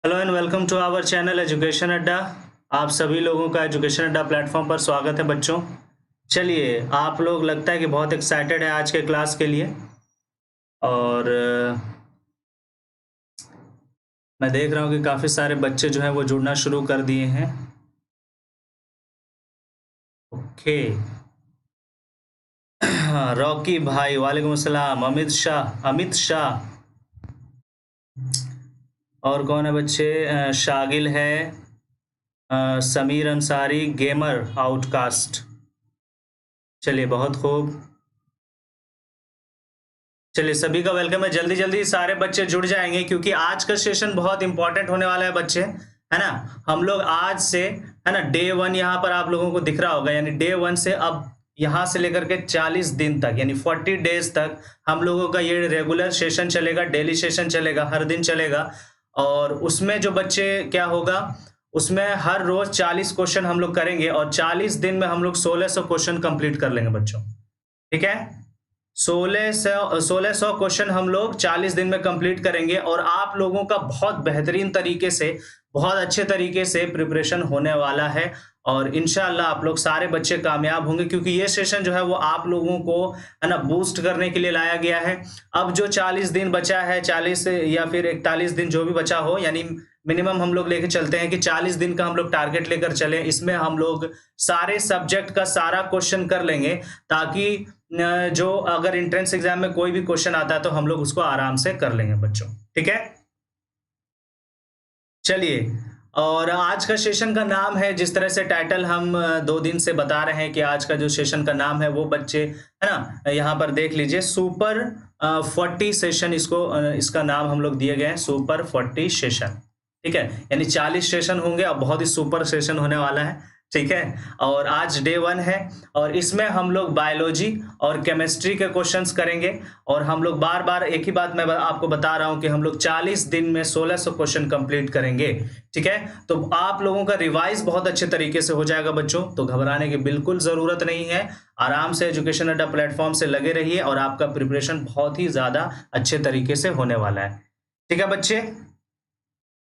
Hello and welcome to our channel education Adda. आप सभी लोगों का एजुकेशन अड्डा प्लेटफॉर्म पर स्वागत है बच्चों। चलिए, आप लोग लगता है कि बहुत एक्साइटेड है आज के क्लास के लिए। और मैं देख रहा हूँ कि काफ़ी सारे बच्चे जो हैं वो जुड़ना शुरू कर दिए हैं। ओके। रॉकी भाई वालेकुम अस्सलाम। अमित शाह और कौन है बच्चे? शागिल है, समीर अंसारी, गेमर आउटकास्ट। चलिए, बहुत खूब। चलिए, सभी का वेलकम है। जल्दी जल्दी सारे बच्चे जुड़ जाएंगे क्योंकि आज का सेशन बहुत इंपॉर्टेंट होने वाला है बच्चे, है ना। हम लोग आज से, है ना, डे 1 यहाँ पर आप लोगों को दिख रहा होगा, यानी डे 1 से अब यहाँ से लेकर के 40 दिन तक, यानी 40 डेज तक हम लोगों का ये रेगुलर सेशन चलेगा, डेली सेशन चलेगा, हर दिन चलेगा। और उसमें जो बच्चे क्या होगा, उसमें हर रोज 40 क्वेश्चन हम लोग करेंगे और 40 दिन में हम लोग 1600 क्वेश्चन कंप्लीट कर लेंगे बच्चों। ठीक है, 1600 क्वेश्चन हम लोग 40 दिन में कंप्लीट करेंगे और आप लोगों का बहुत बेहतरीन तरीके से, बहुत अच्छे तरीके से प्रिपरेशन होने वाला है। और इंशाल्लाह आप लोग सारे बच्चे कामयाब होंगे क्योंकि ये सेशन जो है वो आप लोगों को, है ना, बूस्ट करने के लिए लाया गया है। अब जो 40 दिन बचा है, 40 या फिर 41 दिन जो भी बचा हो, यानी मिनिमम हम लोग लेके चलते हैं कि 40 दिन का हम लोग टारगेट लेकर चले। इसमें हम लोग सारे सब्जेक्ट का सारा क्वेश्चन कर लेंगे ताकि जो अगर एंट्रेंस एग्जाम में कोई भी क्वेश्चन आता है तो हम लोग उसको आराम से कर लेंगे बच्चों। ठीक है, चलिए। और आज का सेशन का नाम है, जिस तरह से टाइटल हम 2 दिन से बता रहे हैं कि आज का जो सेशन का नाम है वो बच्चे, है ना, यहाँ पर देख लीजिए, सुपर 40 सेशन, इसका नाम हम लोग दिए गए हैं, सुपर 40 सेशन। ठीक है, यानी 40 सेशन होंगे और बहुत ही सुपर सेशन होने वाला है। ठीक है, और आज डे 1 है और इसमें हम लोग बायोलॉजी और केमिस्ट्री के क्वेश्चंस करेंगे। और हम लोग बार बार एक ही बात मैं आपको बता रहा हूं कि हम लोग 40 दिन में 1600 क्वेश्चन कंप्लीट करेंगे। ठीक है, तो आप लोगों का रिवाइज बहुत अच्छे तरीके से हो जाएगा बच्चों, तो घबराने की बिल्कुल जरूरत नहीं है। आराम से एजुकेशन अड्डा प्लेटफॉर्म से लगे रहिए और आपका प्रिपरेशन बहुत ही ज्यादा अच्छे तरीके से होने वाला है। ठीक है बच्चे,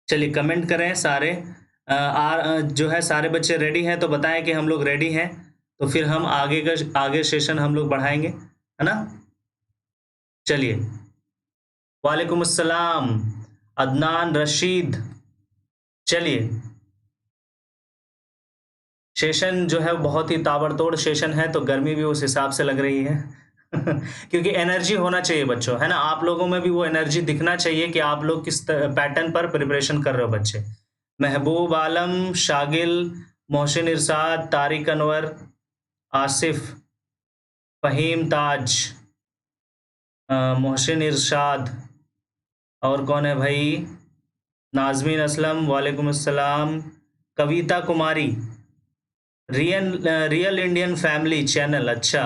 चलिए कमेंट करें सारे। जो है सारे बच्चे रेडी हैं तो बताएं कि हम लोग रेडी हैं, तो फिर हम आगे सेशन हम लोग बढ़ाएंगे, है ना। चलिए, वालेकुम अस्सलाम अदनान रशीद। चलिए, सेशन जो है बहुत ही ताबड़तोड़ सेशन है, तो गर्मी भी उस हिसाब से लग रही है क्योंकि एनर्जी होना चाहिए बच्चों, है ना, आप लोगों में भी वो एनर्जी दिखना चाहिए कि आप लोग किस पैटर्न पर प्रिपरेशन कर रहे हो बच्चे। महबूब आलम, शागिल, मोहसिन इरशाद, तारिक अनवर, आसिफ, फ़हीम ताज, मोहसिन इरशाद, और कौन है भाई? नाज़मीन असलम, वालेकुम अस्सलाम, Kavita Kumari, real Indian family channel. अच्छा,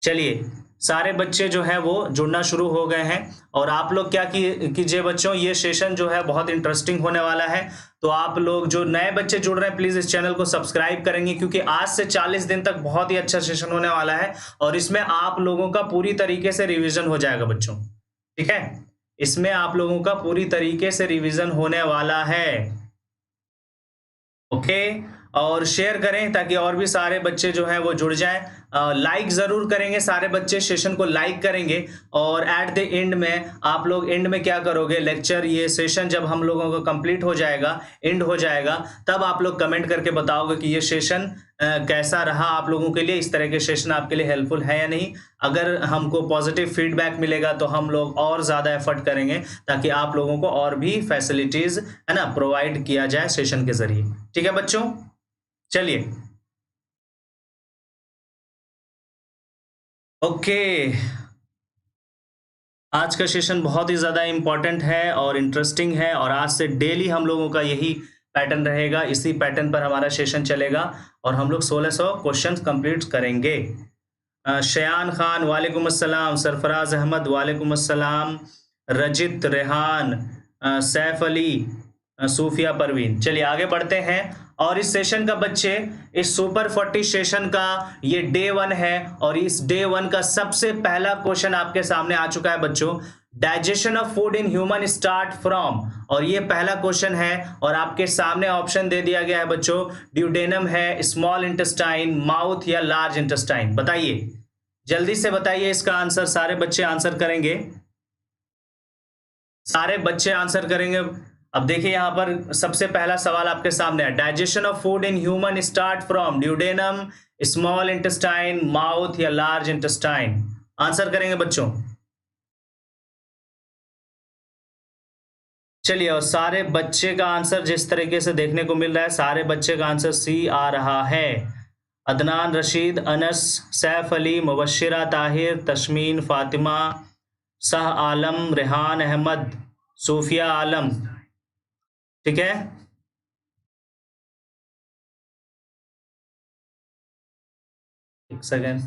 चलिए, सारे बच्चे जो हैं वो जुड़ना शुरू हो गए हैं। और आप लोग क्या कीजिए बच्चों, ये सेशन जो है बहुत इंटरेस्टिंग होने वाला है। तो आप लोग जो नए बच्चे जुड़ रहे हैं प्लीज इस चैनल को सब्सक्राइब करेंगे क्योंकि आज से 40 दिन तक बहुत ही अच्छा सेशन होने वाला है और इसमें आप लोगों का पूरी तरीके से रिवीजन हो जाएगा बच्चों। ठीक है, इसमें आप लोगों का पूरी तरीके से रिवीजन होने वाला है। ओके, और शेयर करें ताकि और भी सारे बच्चे जो हैं वो जुड़ जाएं। लाइक जरूर करेंगे, सारे बच्चे सेशन को लाइक करेंगे। और एट द एंड में आप लोग एंड में क्या करोगे, लेक्चर ये सेशन जब हम लोगों का कंप्लीट हो जाएगा, एंड हो जाएगा, तब आप लोग कमेंट करके बताओगे कि ये सेशन कैसा रहा आप लोगों के लिए, इस तरह के सेशन आपके लिए हेल्पफुल है या नहीं। अगर हमको पॉजिटिव फीडबैक मिलेगा तो हम लोग और ज़्यादा एफर्ट करेंगे ताकि आप लोगों को और भी फैसिलिटीज़, है ना, प्रोवाइड किया जाए सेशन के ज़रिए। ठीक है बच्चों, चलिए, ओके। आज का सेशन बहुत ही ज़्यादा इम्पोर्टेंट है और इंटरेस्टिंग है और आज से डेली हम लोगों का यही पैटर्न रहेगा, इसी पैटर्न पर हमारा सेशन चलेगा और हम लोग 1600 क्वेश्चंस कंप्लीट करेंगे। शयान खान, वालेकुम अस्सलाम, सरफराज अहमद, वालेकुम अस्सलाम, रजित, रेहान, सैफ अली, सूफिया परवीन। चलिए आगे बढ़ते हैं। और इस सेशन का बच्चे, इस सुपर 40 सेशन का ये डे 1 है और इस डे 1 का सबसे पहला क्वेश्चन आपके सामने आ चुका है बच्चों, digestion of food in human start from, और ये पहला क्वेश्चन है और आपके सामने ऑप्शन दे दिया गया है बच्चों, ड्यूडेनम है, स्मॉल इंटेस्टाइन, माउथ या लार्ज इंटेस्टाइन। बताइए, जल्दी से बताइए इसका आंसर। सारे बच्चे आंसर करेंगे, सारे बच्चे आंसर करेंगे। अब देखिए यहां पर सबसे पहला सवाल आपके सामने है, digestion of food in human start from duodenum, small intestine, mouth या लार्ज इंटेस्टाइन। आंसर करेंगे बच्चों। चलिए, और सारे बच्चे का आंसर जिस तरीके से देखने को मिल रहा है, सारे बच्चे का आंसर सी आ रहा है। अदनान रशीद, अनस, सैफ अली, मुबश्शिरा ताहिर, तस्मीन, फातिमा, शाह आलम, रेहान अहमद, सूफिया आलम। ठीक है, एक सेकेंड।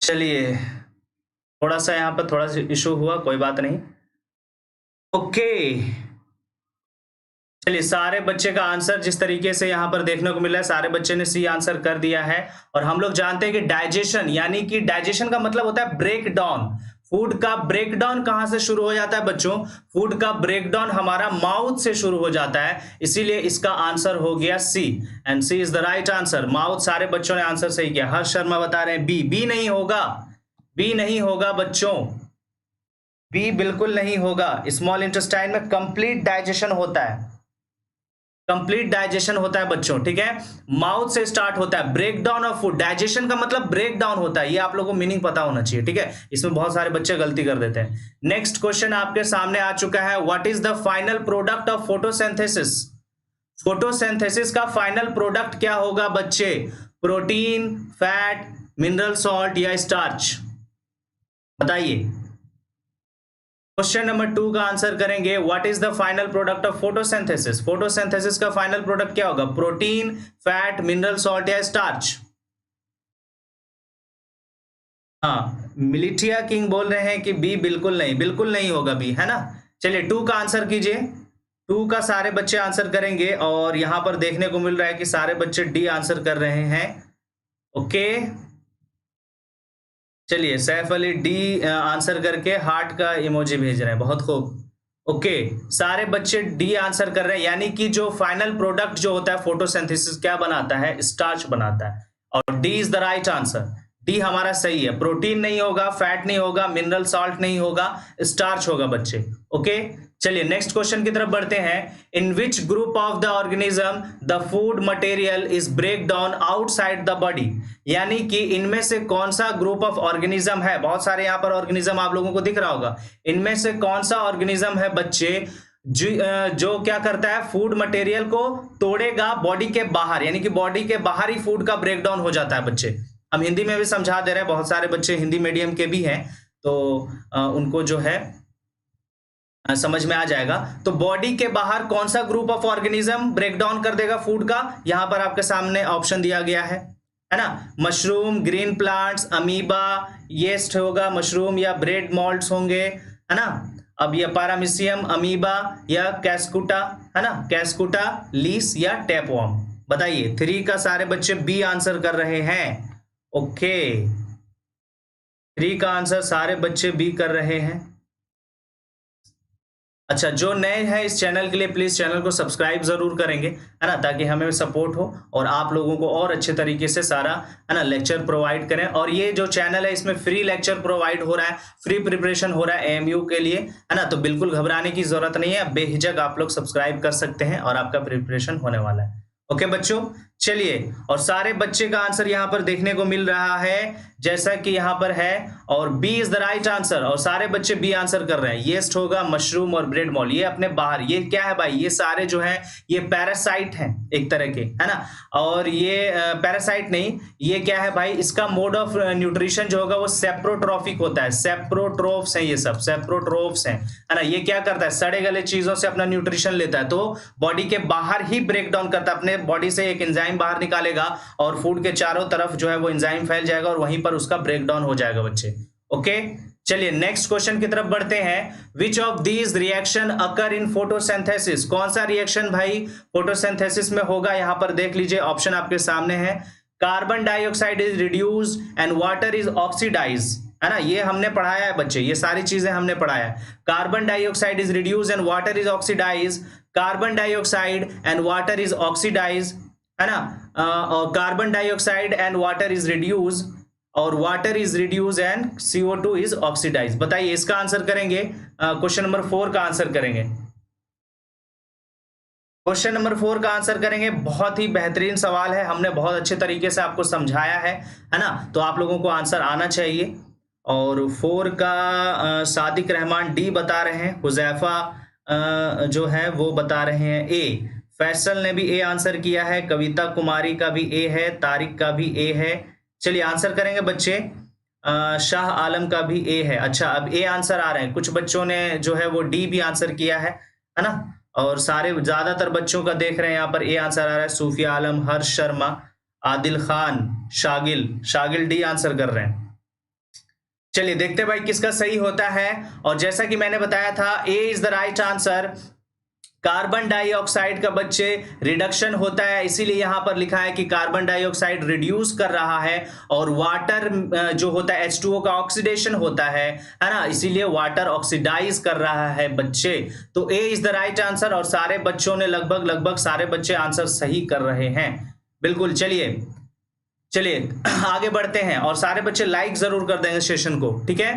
चलिए, थोड़ा सा यहाँ पर थोड़ा सा इशू हुआ, कोई बात नहीं। ओके, चलिए, सारे बच्चे का आंसर जिस तरीके से यहाँ पर देखने को मिल रहा है, सारे बच्चे ने सी आंसर कर दिया है। और हम लोग जानते हैं कि डाइजेशन, यानी कि डाइजेशन का मतलब होता है ब्रेक डाउन। फूड का ब्रेक डाउन कहां से शुरू हो जाता है बच्चों? फूड का ब्रेक डाउन हमारा माउथ से शुरू हो जाता है, इसीलिए इसका आंसर हो गया C, and C is the right answer. माउथ, सारे बच्चों ने आंसर सही किया। हर्ष शर्मा बता रहे हैं बी। बी नहीं होगा, बी नहीं होगा बच्चों, बी बिल्कुल नहीं होगा। स्मॉल इंटेस्टाइन में कंप्लीट डाइजेशन होता है, कंप्लीट डाइजेशन होता है बच्चों, ठीक है। माउथ से स्टार्ट होता है, break down of food. Digestion का मतलब ब्रेक डाउन होता है, ये आप लोगों को मीनिंग पता होना चाहिए, ठीक है। इसमें बहुत सारे बच्चे गलती कर देते हैं। नेक्स्ट क्वेश्चन आपके सामने आ चुका है, what is the final product of photosynthesis? Photosynthesis का फाइनल प्रोडक्ट क्या होगा बच्चे? प्रोटीन, फैट, मिनरल सॉल्ट या स्टार्च? बताइए। क्वेश्चन नंबर 2 का आंसर करेंगे, what is the final product of photosynthesis? Photosynthesis का फाइनल प्रोडक्ट क्या होगा? प्रोटीन, फैट, मिनरल सॉल्ट या स्टार्च? हाँ, मिलिटिया किंग बोल रहे हैं कि बी बिल्कुल नहीं, बिल्कुल नहीं होगा बी, है ना। चलिए 2 का आंसर कीजिए। 2 का सारे बच्चे आंसर करेंगे और यहां पर देखने को मिल रहा है कि सारे बच्चे डी आंसर कर रहे हैं। ओके, चलिए, सैफ अली डी आंसर करके हार्ट का इमोजी भेज रहे हैं, बहुत खूब। ओके, सारे बच्चे डी आंसर कर रहे हैं, यानी कि जो फाइनल प्रोडक्ट जो होता है फोटोसिंथेसिस क्या बनाता है? स्टार्च बनाता है, और D is the right answer. D हमारा सही है। प्रोटीन नहीं होगा, फैट नहीं होगा, मिनरल सॉल्ट नहीं होगा, स्टार्च होगा बच्चे। ओके, चलिए नेक्स्ट क्वेश्चन की तरफ बढ़ते हैं। In which group of the organism the food material is break down outside the body? यानी कि इनमें से कौन सा ग्रुप ऑफ ऑर्गेनिज्म है? बहुत सारे यहाँ पर ऑर्गेनिज्म आप लोगों को दिख रहा होगा, इनमें से कौन सा ऑर्गेनिज्म है बच्चे जो क्या करता है? फूड मटेरियल को तोड़ेगा बॉडी के बाहर, यानी कि बॉडी के बाहर ही फूड का ब्रेक डाउन हो जाता है बच्चे। हम हिंदी में भी समझा दे रहे हैं, बहुत सारे बच्चे हिंदी मीडियम के भी हैं, तो उनको जो है समझ में आ जाएगा। तो बॉडी के बाहर कौन सा group of organism break down कर देगा फूड का? यहां पर आपके सामने ऑप्शन दिया गया है ना। Mushroom, green plants, amoeba, yeast होगा मशरूम, या ब्रेड मॉल्ट्स होंगे, है ना। अब ये पैरामीशियम, अमीबा या कैस्कुटा, है ना, कैस्कुटा, लीस या टैपवॉर्म। बताइए। 3 का सारे बच्चे बी आंसर कर रहे हैं। ओके, 3 का आंसर सारे बच्चे बी कर रहे हैं। अच्छा, जो नए हैं इस चैनल के लिए प्लीज चैनल को सब्सक्राइब जरूर करेंगे, है ना, ताकि हमें सपोर्ट हो और आप लोगों को और अच्छे तरीके से सारा, है ना, लेक्चर प्रोवाइड करें। और ये जो चैनल है इसमें फ्री लेक्चर प्रोवाइड हो रहा है, फ्री प्रिपरेशन हो रहा है एएमयू के लिए, है ना। तो बिल्कुल घबराने की जरूरत नहीं है, बेहिचक आप लोग सब्सक्राइब कर सकते हैं और आपका प्रिपरेशन होने वाला है। ओके बच्चों, चलिए, और सारे बच्चे का आंसर यहां पर देखने को मिल रहा है जैसा कि यहां पर है, और B is the right answer, और सारे बच्चे बी आंसर कर रहे हैं। येस्ट होगा मशरूम और ब्रेड मॉल, ये अपने बाहर, ये क्या है भाई? ये सारे जो है ये पैरासाइट हैं एक तरह के, है ना। और ये पैरासाइट नहीं, ये क्या है भाई? इसका मोड ऑफ न्यूट्रिशन जो होगा वो सेप्रोट्रॉफिक होता है। सेप्रोट्रोफ्स हैं ये सब, सेप्रोट्रोफ्स हैं, है ना। ये क्या करता है? सड़े गले चीजों से अपना न्यूट्रिशन लेता है, तो बॉडी के बाहर ही ब्रेक डाउन करता है, अपने बॉडी से एक एंजाइम एंजाइम बाहर निकालेगा और फूड के चारों तरफ जो है वो एंजाइम फैल जाएगा और वहीं पर उसका ब्रेक डाउन हो जाएगा बच्चे। ओके, चलिए नेक्स्ट क्वेश्चन की तरफ बढ़ते हैं। Which of these reaction occur in photosynthesis? कौन सा रिएक्शन भाई फोटोसिंथेसिस में होगा? यहां पर देख लीजिए, ऑप्शन आपके सामने है। Carbon dioxide is reduced and water is oxidise, है ना, ये हमने पढ़ाया है बच्चे, ये सारी चीजें हमने पढ़ाया है। Carbon dioxide is reduced and water is oxidise, carbon dioxide and water is oxidise, है ना, और carbon dioxide and water is reduce और water is reduce and CO2 is oxidise. बताइए इसका आंसर करेंगे, क्वेश्चन नंबर 4 का आंसर करेंगे। Question number 4 का आंसर करेंगे। बहुत ही बेहतरीन सवाल है, हमने बहुत अच्छे तरीके से आपको समझाया है ना, तो आप लोगों को आंसर आना चाहिए। और 4 का सादिक रहमान डी बता रहे हैं, हुजैफा जो है वो बता रहे हैं ए, फैसल ने भी ए आंसर किया है, कविता कुमारी का भी ए है, तारिक का भी ए है। चलिए आंसर करेंगे बच्चे, शाह आलम का भी ए है। अच्छा, अब ए आंसर आ रहे हैं, कुछ बच्चों ने जो है वो डी भी आंसर किया है ना, और सारे ज्यादातर बच्चों का देख रहे हैं यहाँ पर ए आंसर आ रहा है। सूफिया आलम, हर्ष शर्मा, आदिल खान, शागिल डी आंसर कर रहे हैं। चलिए देखते भाई किसका सही होता है। और जैसा कि मैंने बताया था, A is the right answer. Carbon dioxide का बच्चे रिडक्शन होता है, इसीलिए यहां पर लिखा है कि कार्बन डाइऑक्साइड रिड्यूस कर रहा है, और वाटर जो होता है H2O का ऑक्सीडेशन होता है ना, इसीलिए वाटर ऑक्सीडाइज कर रहा है बच्चे। तो ए इज द राइट आंसर, और सारे बच्चों ने लगभग सारे बच्चे आंसर सही कर रहे हैं, बिल्कुल। चलिए आगे बढ़ते हैं, और सारे बच्चे लाइक जरूर कर देंगे सेशन को, ठीक है।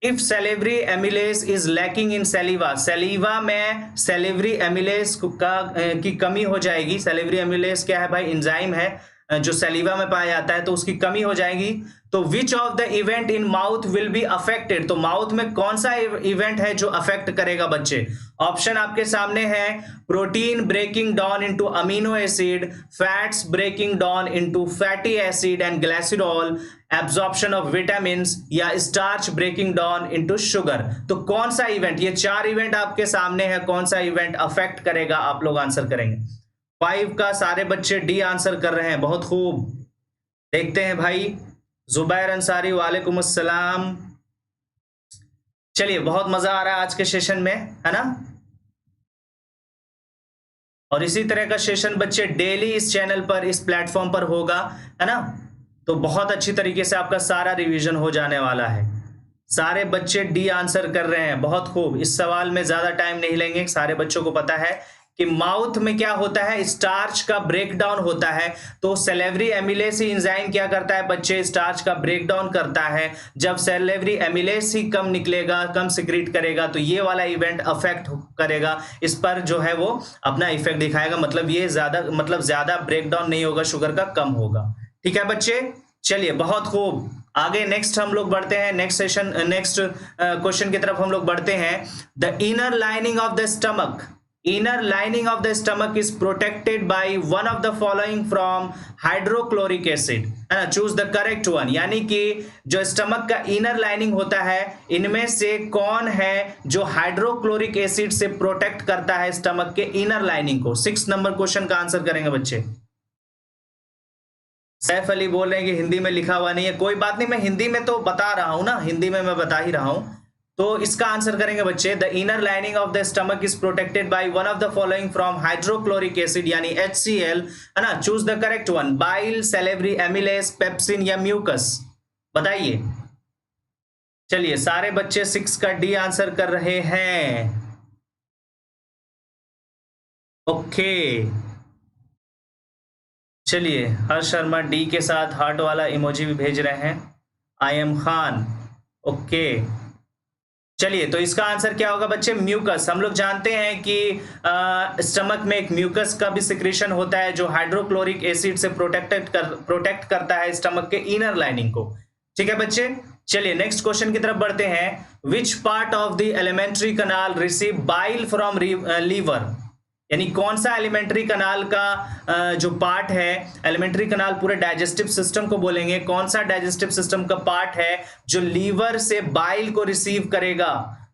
If salivary amylase is lacking in saliva, saliva में सेलेवरी एमिलेस की कमी हो जाएगी। सेलेवरी एमिलेस क्या है भाई? एंजाइम है जो सेलिवा में पाया जाता है, तो उसकी कमी हो जाएगी। तो which of the event in mouth will be affected? तो माउथ में कौन सा इवेंट है जो अफेक्ट करेगा बच्चे? ऑप्शन आपके सामने है, protein breaking down into amino acid, fats breaking down into fatty acid and glycidol, absorption of vitamins, या starch breaking down into sugar. तो कौन सा इवेंट, ये 4 इवेंट आपके सामने है, कौन सा इवेंट अफेक्ट करेगा? आप लोग आंसर करेंगे। 5 का सारे बच्चे डी आंसर कर रहे हैं, बहुत खूब। देखते हैं भाई, जुबैर अंसारी, वालेकुम अस्सलाम। चलिए बहुत मजा आ रहा है आज के सेशन में, है ना, और इसी तरह का सेशन बच्चे डेली इस चैनल पर, इस प्लेटफॉर्म पर होगा, है ना, तो बहुत अच्छी तरीके से आपका सारा रिवीजन हो जाने वाला है। सारे बच्चे डी आंसर कर रहे हैं, बहुत खूब। इस सवाल में ज्यादा टाइम नहीं लेंगे, सारे बच्चों को पता है कि माउथ में क्या होता है, स्टार्च का ब्रेकडाउन होता है। तो सेलेवरी एमिलेस ही एंजाइम क्या करता है बच्चे? स्टार्च का ब्रेकडाउन करता है। जब सेलेवरी एमिलेस ही कम निकलेगा, कम सिक्रीट करेगा, तो ये वाला इवेंट अफेक्ट करेगा, इस पर जो है वो अपना इफेक्ट दिखाएगा। मतलब ये ज्यादा ब्रेकडाउन नहीं होगा शुगर का, कम होगा। ठीक है बच्चे, चलिए बहुत खूब। आगे नेक्स्ट हम लोग बढ़ते हैं, नेक्स्ट क्वेश्चन की तरफ हम लोग बढ़ते हैं। The inner lining of the stomach, inner lining of the stomach is protected by one of the following from hydrochloric acid, है ना, choose the correct one। यानी कि जो स्टमक का इनर लाइनिंग होता है, इनमें से कौन है जो हाइड्रोक्लोरिक एसिड से प्रोटेक्ट करता है स्टमक के इनर लाइनिंग को? 6 नंबर क्वेश्चन का आंसर करेंगे बच्चे। सैफ अली बोल रहे हैं कि हिंदी में लिखा हुआ नहीं है, कोई बात नहीं, मैं हिंदी में तो बता रहा हूं ना, हिंदी में मैं बता ही रहा हूं। तो इसका आंसर करेंगे बच्चे, the inner lining of the stomach is protected by one of the following from hydrochloric acid, यानी HCl, है ना। Choose the correct one, bile, salivary amylase, pepsin या म्यूकस, बताइए। चलिए सारे बच्चे 6 का डी आंसर कर रहे हैं। ओके, चलिए हर्ष शर्मा डी के साथ हार्ट वाला इमोजी भी भेज रहे हैं। I am Khan, okay. चलिए तो इसका आंसर क्या होगा बच्चे? म्यूकस। हम लोग जानते हैं कि स्टमक में एक म्यूकस का भी सिक्रीशन होता है जो हाइड्रोक्लोरिक एसिड से प्रोटेक्ट करता है स्टमक के इनर लाइनिंग को। ठीक है बच्चे, चलिए नेक्स्ट क्वेश्चन की तरफ बढ़ते हैं। Which part of the alimentary canal receive bile from liver, यानी कौन सा एलिमेंट्री कनाल का जो पार्ट है, एलिमेंट्री कनाल पूरे डाइजेस्टिव सिस्टम को बोलेंगे, कौन सा डाइजेस्टिव सिस्टम का पार्ट है जो लीवर से बाइल को रिसीव करेगा,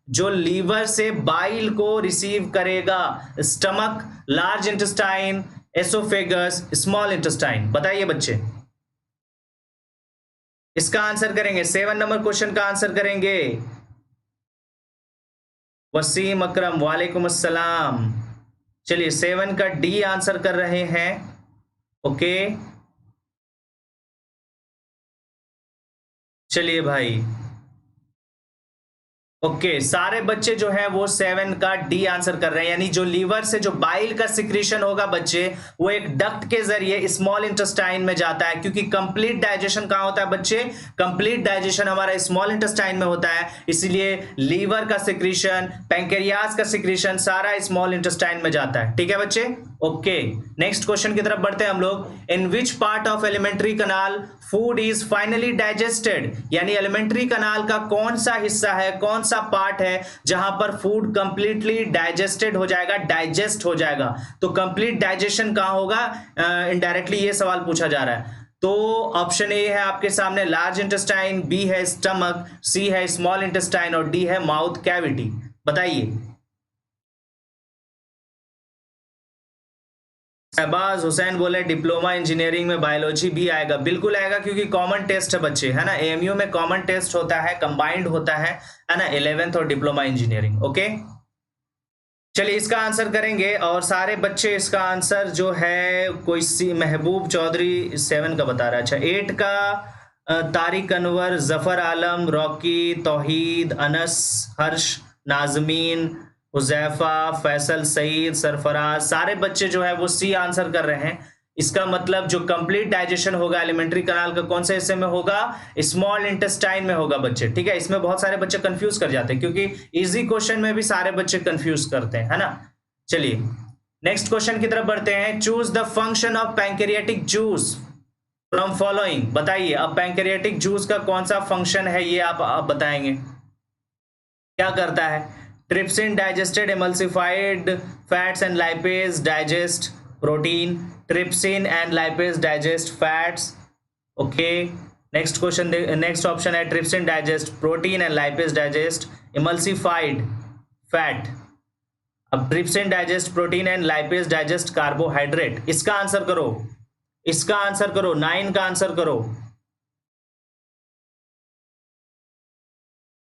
जो लीवर से बाइल को रिसीव करेगा? Stomach, large intestine, oesophagus, small intestine? बताइए बच्चे, इसका आंसर करेंगे। 7 नंबर क्वेश्चन का आंसर करेंगे। वसीम अकरम, वालेकुम अस्सलाम। चलिए 7 का डी आंसर कर रहे हैं। ओके, चलिए भाई। ओके, सारे बच्चे जो हैं वो 7 का डी आंसर कर रहे हैं, यानी जो लीवर से जो बाइल का सिक्रीशन होगा बच्चे, वो एक डक्ट के जरिए स्मॉल इंटेस्टाइन में जाता है, क्योंकि कंप्लीट डाइजेशन कहां होता है बच्चे? कंप्लीट डाइजेशन हमारा स्मॉल इंटेस्टाइन में होता है, इसलिए लीवर का सिक्रीशन, पैंक्रियाज का सिक्रीशन सारा स्मॉल इंटेस्टाइन में जाता है। ठीक है बच्चे? ओके, नेक्स्ट क्वेश्चन की तरफ बढ़ते हैं हम लोग। In which part of alimentary canal food is finally digested? यानी एलिमेंट्री कनाल का कौन सा हिस्सा है, कौन सा पार्ट है जहां पर फूड कंप्लीटली डाइजेस्टेड हो जाएगा, डाइजेस्ट हो जाएगा? तो कंप्लीट डाइजेशन कहां होगा? इनडायरेक्टली ये सवाल पूछा जा रहा है। तो ऑप्शन ए है आपके सामने लार्ज इंटेस्टाइन, बी है स्टमक, सी है स्मॉल इंटेस्टाइन और डी है माउथ कैविटी। बताइए। शहबाज हुसैन बोले डिप्लोमा इंजीनियरिंग में बायोलॉजी भी आएगा। बिल्कुल आएगा, क्योंकि कॉमन टेस्ट है बच्चे, है ना। एएमयू में कॉमन टेस्ट होता है, कंबाइंड होता है ना, 11th और डिप्लोमा इंजीनियरिंग। ओके, चलिए इसका आंसर करेंगे, और सारे बच्चे इसका आंसर जो है कोई सी, महबूब चौधरी 7 का बता रहा है। अच्छा, 8 का तारिक अनवर, जफर आलम, रॉकी, तौहीद, अनस, हर्ष, नाजमीन, हुजैफा, फैसल, सईद, सरफराज, सारे बच्चे जो है वो सी आंसर कर रहे हैं। इसका मतलब जो कंप्लीट डाइजेशन होगा एलिमेंट्री कनाल का कौन से हिस्से में होगा? स्मॉल इंटेस्टाइन में होगा बच्चे। ठीक है, इसमें बहुत सारे बच्चे कंफ्यूज कर जाते हैं, क्योंकि इजी क्वेश्चन में भी सारे बच्चे कंफ्यूज करते हैं, है ना। चलिए नेक्स्ट क्वेश्चन की तरफ बढ़ते हैं। Choose the function of pancreatic juice from following. बताइए, अब पैंक्रियाटिक जूस का कौन सा फंक्शन है, ये आप बताएंगे। क्या करता है? Trypsin digested emulsified fats and lipase digest protein, trypsin and lipase digest fats. Okay, next question, next option है trypsin digest protein and lipase digest emulsified fat. अब trypsin digest protein and lipase digest carbohydrate. इसका answer करो, इसका answer करो, 9 का answer करो।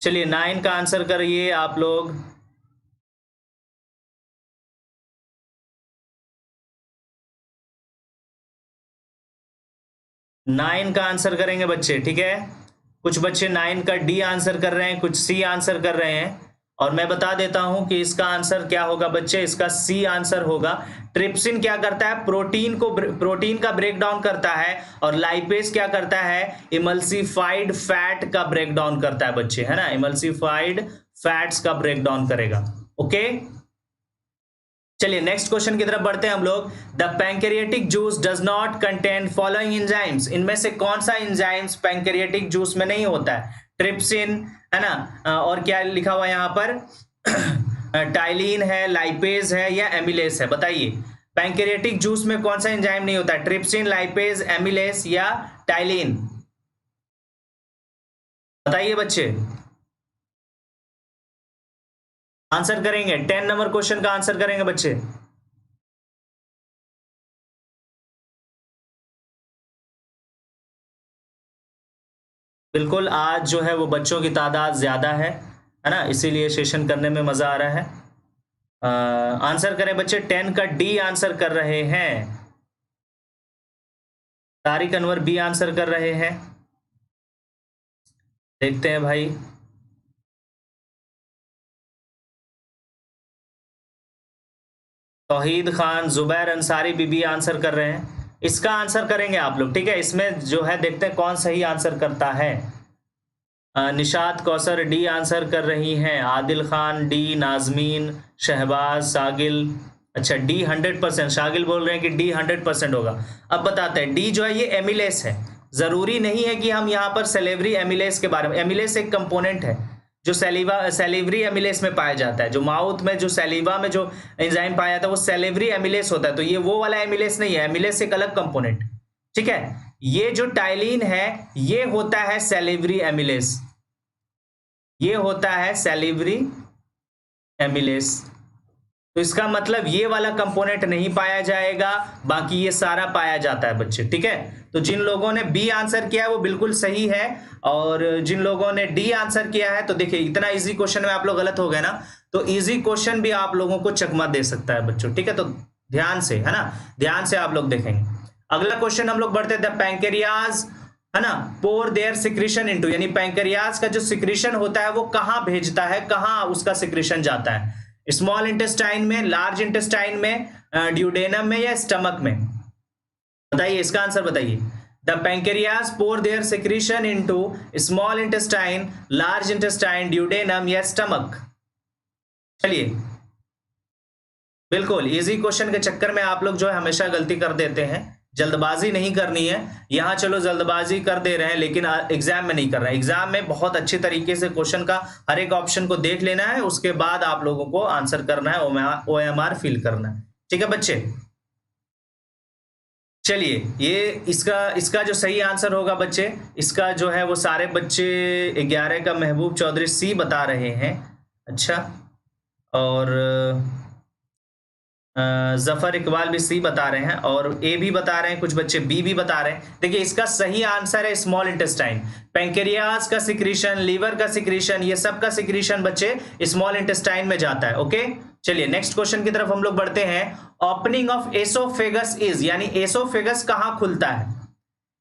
चलिए 9 का आंसर करिए आप लोग। नाइन का आंसर करेंगे बच्चे, ठीक है। कुछ बच्चे 9 का डी आंसर कर रहे हैं, कुछ सी आंसर कर रहे हैं, और मैं बता देता हूं कि इसका आंसर क्या होगा बच्चे, इसका सी आंसर होगा। ट्रिप्सिन क्या करता है? प्रोटीन का ब्रेक डाउन करता है, और लाइपेज क्या करता है? इमल्सिफाइड फैट का ब्रेक डाउन करता है बच्चे, है ना। इमल्सिफाइड फैट्स का ब्रेक डाउन करेगा। ओके, चलिए नेक्स्ट क्वेश्चन की तरफ बढ़ते हैं हम लोग। The pancreatic juice does not contain following enzymes. इनमें से कौन सा एंजाइम्स पैंक्रियाटिक जूस में नहीं होता है? ट्रिप्सिन, है ना, और क्या लिखा हुआ है यहाँ पर? टाइलिन है, लाइपेज है, या एमिलेस है? बताइए, पैंक्रियाटिक जूस में कौन सा एंजाइम नहीं होता है? ट्रिप्सिन, लाइपेज, एमिलेस या टाइलिन? बताइए बच्चे, आंसर करेंगे। 10 नंबर क्वेश्चन का आंसर करेंगे बच्चे। बिल्कुल, आज जो है वो बच्चों की तादाद ज्यादा है ना, इसीलिए सेशन करने में मजा आ रहा है। आंसर करें बच्चे। 10 का डी आंसर कर रहे हैं। तारिक अनवर बी आंसर कर रहे हैं। देखते हैं भाई। तौहीद खान, जुबैर अंसारी बीबी आंसर कर रहे हैं। इसका आंसर करेंगे आप लोग, ठीक है। इसमें जो है देखते हैं कौन सही आंसर करता है। निशात कौसर डी आंसर कर रही हैं। आदिल खान डी, नाजमीन, शहबाज, सागिल। अच्छा, डी 100%। शागिल बोल रहे हैं कि डी 100% होगा। अब बताते हैं, डी जो है ये एमिलेस है। जरूरी नहीं है कि हम यहाँ पर सेलेवरी एमिलेस के बारे में, एमिलेस एक कंपोनेंट है जो सेलिवरी एमिलेस में पाया जाता है। जो माउथ में, जो सैलिवा में जो एंजाइम पाया जाता है वो सेलिवरी एमिलेस होता है। तो ये वो वाला एमिलेस नहीं है, एमिलेस एक अलग कंपोनेंट, ठीक है। ये जो टाइलिन है ये होता है सेलिवरी एमिलेस, ये होता है सेलिवरी एमिलेस। तो इसका मतलब ये वाला कंपोनेंट नहीं पाया जाएगा, बाकी ये सारा पाया जाता है बच्चे, ठीक है। तो जिन लोगों ने बी आंसर किया है वो बिल्कुल सही है, और जिन लोगों ने डी आंसर किया है, तो देखिए इतना इजी क्वेश्चन में आप लोग गलत हो गए ना, तो इजी क्वेश्चन भी आप लोगों को चकमा दे सकता है बच्चों, ठीक है। तो ध्यान से, है ना, ध्यान से आप लोग देखेंगे। अगला क्वेश्चन हम लोग बढ़ते थे, पैंक्रियाज, है ना, पोर देयर सिक्रीशन इनटू, यानी पैंक्रियाज का जो सिक्रीशन होता है वो कहां भेजता है, कहां उसका सिक्रीशन जाता है, स्मॉल इंटेस्टाइन में, लार्ज इंटेस्टाइन में, ड्यूडेनम में, या स्टमक में? बताइए इसका आंसर बताइए। The pancreas pour their secretion into small intestine, large intestine, duodenum या स्टमक? चलिए, बिल्कुल इजी क्वेश्चन के चक्कर में आप लोग जो है हमेशा गलती कर देते हैं, जल्दबाजी नहीं करनी है। यहां चलो जल्दबाजी कर दे रहे हैं, लेकिन एग्जाम में नहीं कर रहे हैं। एग्जाम में बहुत अच्छी तरीके से क्वेश्चन का हर एक ऑप्शन को देख लेना है, उसके बाद आप लोगों को आंसर करना है, OMR फिल करना है, ठीक है बच्चे। चलिए, ये इसका इसका जो सही आंसर होगा बच्चे, इसका जो है वो सारे बच्चे 11 का महबूब चौधरी सी बता रहे हैं। अच्छा, और जफर इकबाल भी सी बता रहे हैं, और ए भी बता रहे हैं, कुछ बच्चे बी भी बता रहे हैं। देखिए इसका सही आंसर है स्मॉल इंटेस्टाइन। पैंक्रियाज का सिक्रीशन, लीवर का सिक्रीशन, ये सब का सिक्रीशन बच्चे स्मॉल इंटेस्टाइन में जाता है। ओके, चलिए नेक्स्ट क्वेश्चन की तरफ हम लोग बढ़ते हैं। ओपनिंग ऑफ एसोफेगस इज, यानी एसोफेगस कहां खुलता है,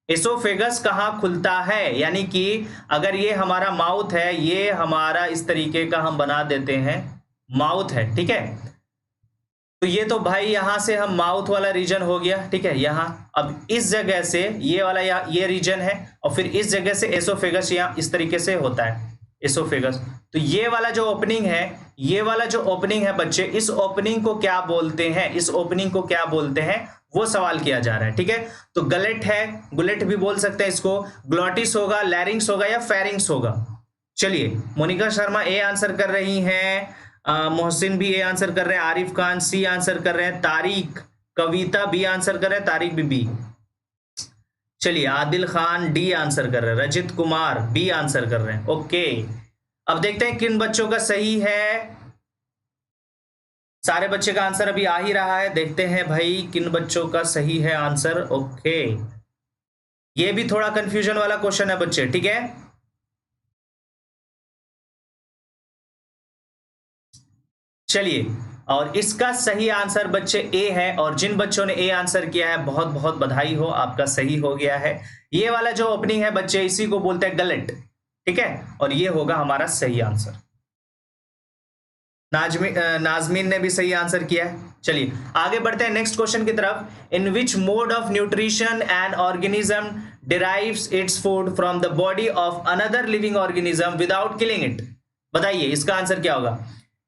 एसोफेगस कहां खुलता है, यानी कि अगर ये हमारा माउथ है, ये हमारा इस तरीके का हम बना देते हैं माउथ है, ठीक है। तो ये तो भाई यहां से हम माउथ वाला रीजन हो गया, ठीक है। यहां अब इस जगह से ये वाला ये रीजन है, और फिर इस जगह से एसोफेगस यहां इस तरीके से होता है एसोफेगस। तो ये वाला जो ओपनिंग है, ये वाला जो ओपनिंग है बच्चे, इस ओपनिंग को क्या बोलते हैं, इस ओपनिंग को क्या बोलते हैं, वो सवाल किया जा रहा है, ठीक है। तो गलेट है, गुलेट भी बोल सकते हैं इसको, ग्लॉटिस होगा, लैरिंग्स होगा, या फेरिंग्स होगा? चलिए, मोनिका शर्मा ए आंसर कर रही हैं, मोहसिन भी ए आंसर कर रहे हैं, आरिफ खान सी आंसर कर रहे हैं, तारिक, कविता बी आंसर कर रहे हैं, तारिक बी। चलिए, आदिल खान डी आंसर कर रहे हैं, रजित कुमार बी आंसर कर रहे हैं। ओके, अब देखते हैं किन बच्चों का सही है। सारे बच्चे का आंसर अभी आ ही रहा है, देखते हैं भाई किन बच्चों का सही है आंसर। ओके, ये भी थोड़ा कंफ्यूजन वाला क्वेश्चन है बच्चे, ठीक है। चलिए, और इसका सही आंसर बच्चे ए है, और जिन बच्चों ने ए आंसर किया है बहुत बहुत बधाई हो, आपका सही हो गया है। ये वाला जो ओपनिंग है बच्चे, इसी को बोलते हैं गलेट, ठीक है, और ये होगा हमारा सही आंसर। नाजमीन ने भी सही आंसर किया है। चलिए आगे बढ़ते हैं नेक्स्ट क्वेश्चन की तरफ। In which mode of nutrition an organism derives its food from the body of another living organism without killing it? बताइए इसका आंसर क्या होगा।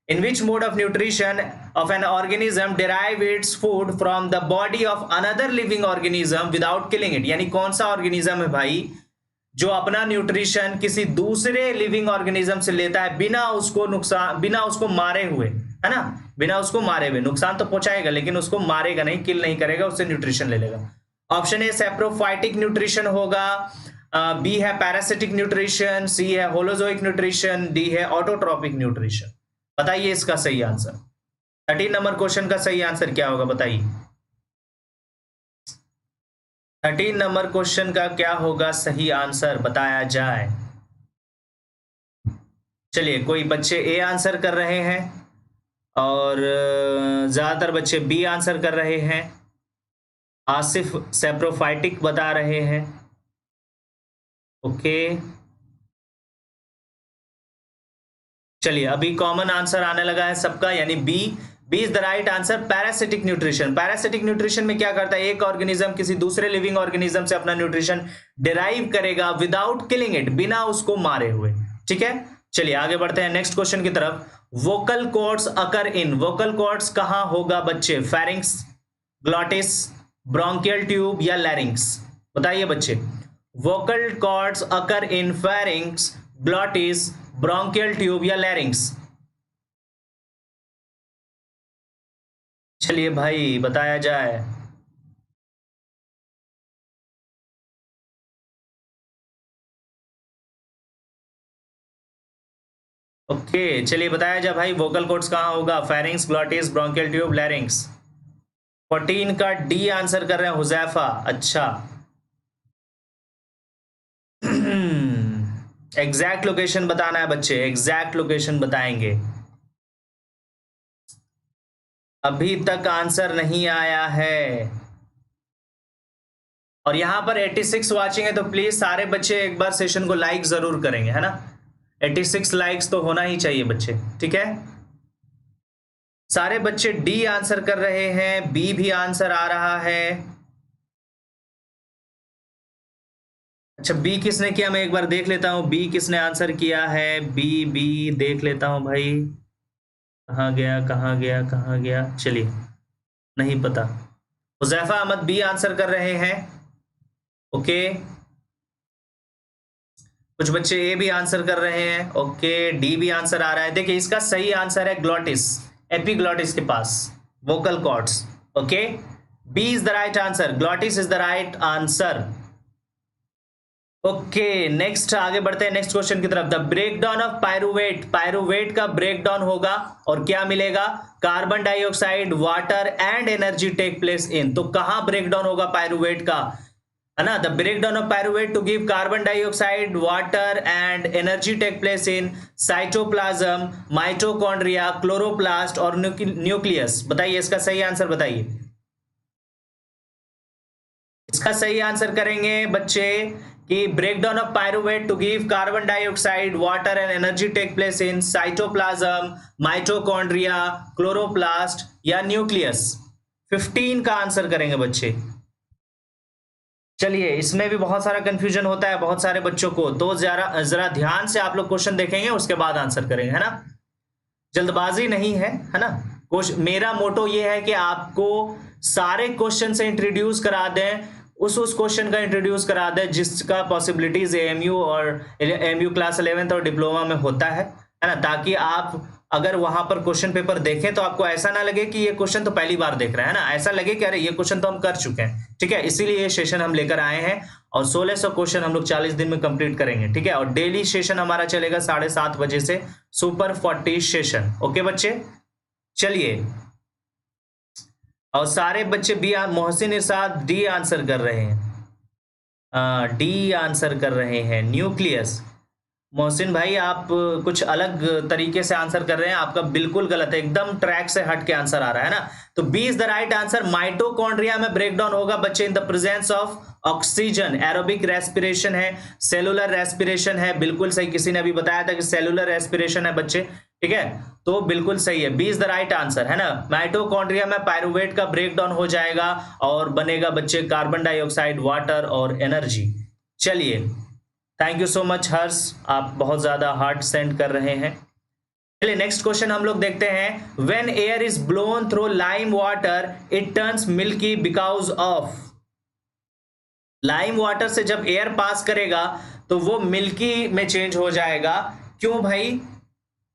In which mode of nutrition of an organism derive its food from the body of another living organism without killing it? यानी कौन सा organism है भाई जो अपना न्यूट्रिशन किसी दूसरे लिविंग ऑर्गेनिज्म से लेता है बिना उसको नुकसान, बिना उसको मारे हुए, है ना, बिना उसको मारे हुए, नुकसान तो पहुंचाएगा लेकिन उसको मारेगा नहीं, किल नहीं करेगा, उससे न्यूट्रिशन ले लेगा। ऑप्शन ए सैप्रोफाइटिक न्यूट्रिशन होगा, बी है पैरासिटिक न्यूट्रिशन, सी है होलोजोइक न्यूट्रिशन, डी है ऑटोट्रॉपिक न्यूट्रिशन। बताइए इसका सही आंसर। 13 नंबर क्वेश्चन का सही आंसर क्या होगा बताइए। 13 नंबर क्वेश्चन का क्या होगा सही आंसर, बताया जाए। चलिए, कोई बच्चे ए आंसर कर रहे हैं, और ज्यादातर बच्चे बी आंसर कर रहे हैं। आसिफ सेप्रोफाइटिक बता रहे हैं। ओके, चलिए अभी कॉमन आंसर आने लगा है सबका, यानी B. B is the right answer, parasitic nutrition. Parasitic nutrition में क्या करता है, एक ऑर्गेनिज्म किसी दूसरे लिविंग ऑर्गेनिज्म से अपना न्यूट्रिशन डिराइव करेगा विदाउट किलिंग इट, बिना उसको मारे हुए, ठीक है। चलिए आगे बढ़ते हैं नेक्स्ट क्वेश्चन की तरफ। वोकल कॉर्ड्स अकर इन, वोकल कॉर्ड्स कहां होगा बच्चे, फेरिंक्स, ग्लॉटिस, ब्रोंकियल ट्यूब या लैरिंक्स? बताइए बच्चे। वोकल कॉर्ड्स अकर इन फेरिंक्स, ग्लॉटिस, ब्रोंकियल ट्यूब या लैरिंक्स? चलिए भाई बताया जाए। ओके चलिए बताया जा भाई, वोकल कॉर्ड्स कहाँ होगा? Pharynx, glottis, bronchial tube, लैरिंग्स। 14 का डी आंसर कर रहे हैं हुजैफा। अच्छा एग्जैक्ट लोकेशन बताना है बच्चे, एग्जैक्ट लोकेशन बताएंगे। अभी तक आंसर नहीं आया है और यहां पर 86 वाचिंग है, तो प्लीज सारे बच्चे एक बार सेशन को लाइक जरूर करेंगे, है ना? 86 लाइक्स तो होना ही चाहिए बच्चे, ठीक है? सारे बच्चे डी आंसर कर रहे हैं, बी भी आंसर आ रहा है। अच्छा बी किसने किया, मैं एक बार देख लेता हूं बी किसने आंसर किया है। बी बी देख लेता हूं भाई, कहाँ गया कहाँ गया कहाँ गया, चलिए नहीं पता। हुजैफा अहमद बी आंसर कर रहे हैं। ओके कुछ बच्चे ए भी आंसर कर रहे हैं। ओके डी भी आंसर आ रहा है। देखिए इसका सही आंसर है ग्लॉटिस, एपिग्लॉटिस के पास vocal cords. Okay B is the right answer, glottis is the right answer. Okay next आगे बढ़ते हैं नेक्स्ट क्वेश्चन की तरफ। The breakdown of pyruvate, pyruvate का ब्रेकडाउन होगा और क्या मिलेगा? Carbon dioxide, water and energy take place in. तो कहां ब्रेकडाउन होगा पायरुवेट का, है ना? The breakdown of pyruvate to give carbon dioxide, water and energy take place in cytoplasm, mitochondria, chloroplast और न्यूक्लियस। बताइए इसका सही आंसर बताइए। इसका सही आंसर करेंगे बच्चे कि breakdown of pyruvate to give carbon dioxide, water and energy take place in cytoplasm, mitochondria, chloroplast या न्यूक्लियस। 15 का आंसर करेंगे बच्चे। चलिए इसमें भी बहुत सारा कंफ्यूजन होता है बहुत सारे बच्चों को, तो जरा ध्यान से आप लोग क्वेश्चन देखेंगे उसके बाद आंसर करेंगे, है ना? जल्दबाजी नहीं है ना? मेरा मोटो ये है कि आपको सारे क्वेश्चन से इंट्रोड्यूस करा दें, उस क्वेश्चन का इंट्रोड्यूस करा दें जिसका पॉसिबिलिटीज एएमयू और एएमयू क्लास 11th और डिप्लोमा में होता है ना? ताकि आप अगर वहां पर क्वेश्चन पेपर देखें तो आपको ऐसा ना लगे कि ये क्वेश्चन तो पहली बार देख रहे हैं, ना? ऐसा लगे कि अरे ये क्वेश्चन तो हम कर चुके हैं, ठीक है? इसीलिए ये सेशन हम लेकर आए हैं और 1600 क्वेश्चन हम लोग 40 दिन में कंप्लीट करेंगे, ठीक है? और डेली सेशन हमारा चलेगा 7:30 बजे से, सुपर 40 सेशन। ओके बच्चे चलिए, और सारे बच्चे बी, मोहसिन इरशाद डी आंसर कर रहे हैं, डी आंसर कर रहे हैं न्यूक्लियस। मोहसिन भाई आप कुछ अलग तरीके से आंसर कर रहे हैं, आपका बिल्कुल गलत है, एकदम ट्रैक से हट के आंसर आ रहा है ना? तो B is the right answer. Mitochondria में ब्रेकडाउन होगा बच्चे in the presence of oxygen. Aerobic respiration है, सेलुलर रेस्पिरेशन है, बिल्कुल सही। किसी ने अभी बताया था कि सेलुलर रेस्पिरेशन है बच्चे, ठीक है? तो बिल्कुल सही है, B is the right answer, है ना? माइटोकॉन्ड्रिया में पायरुवेट का ब्रेकडाउन हो जाएगा और बनेगा बच्चे कार्बन डाइऑक्साइड, वाटर और एनर्जी। चलिए थैंक यू सो मच हर्ष, आप बहुत ज्यादा हार्ट सेंड कर रहे हैं। चलिए नेक्स्ट क्वेश्चन हम लोग देखते हैं। When air is blown through lime water it turns milky because of. Lime water से जब एयर पास करेगा तो वो मिल्की में चेंज हो जाएगा। क्यों भाई?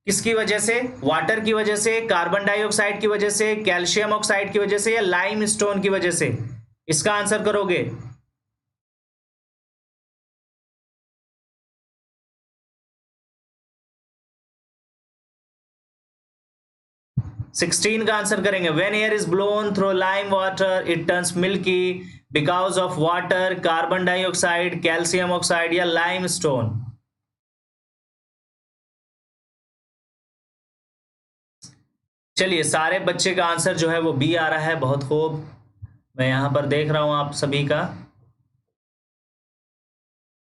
किसकी वजह से? वाटर की वजह से, कार्बन डाइऑक्साइड की वजह से, कैल्शियम ऑक्साइड की वजह से या लाइम स्टोन की वजह से? इसका आंसर करोगे। 16 का आंसर करेंगे। When air is blown through lime water it turns milky because of water, carbon dioxide, calcium oxide या लाइम स्टोन। चलिए सारे बच्चे का आंसर जो है वो बी आ रहा है, बहुत खूब। मैं यहां पर देख रहा हूं आप सभी का।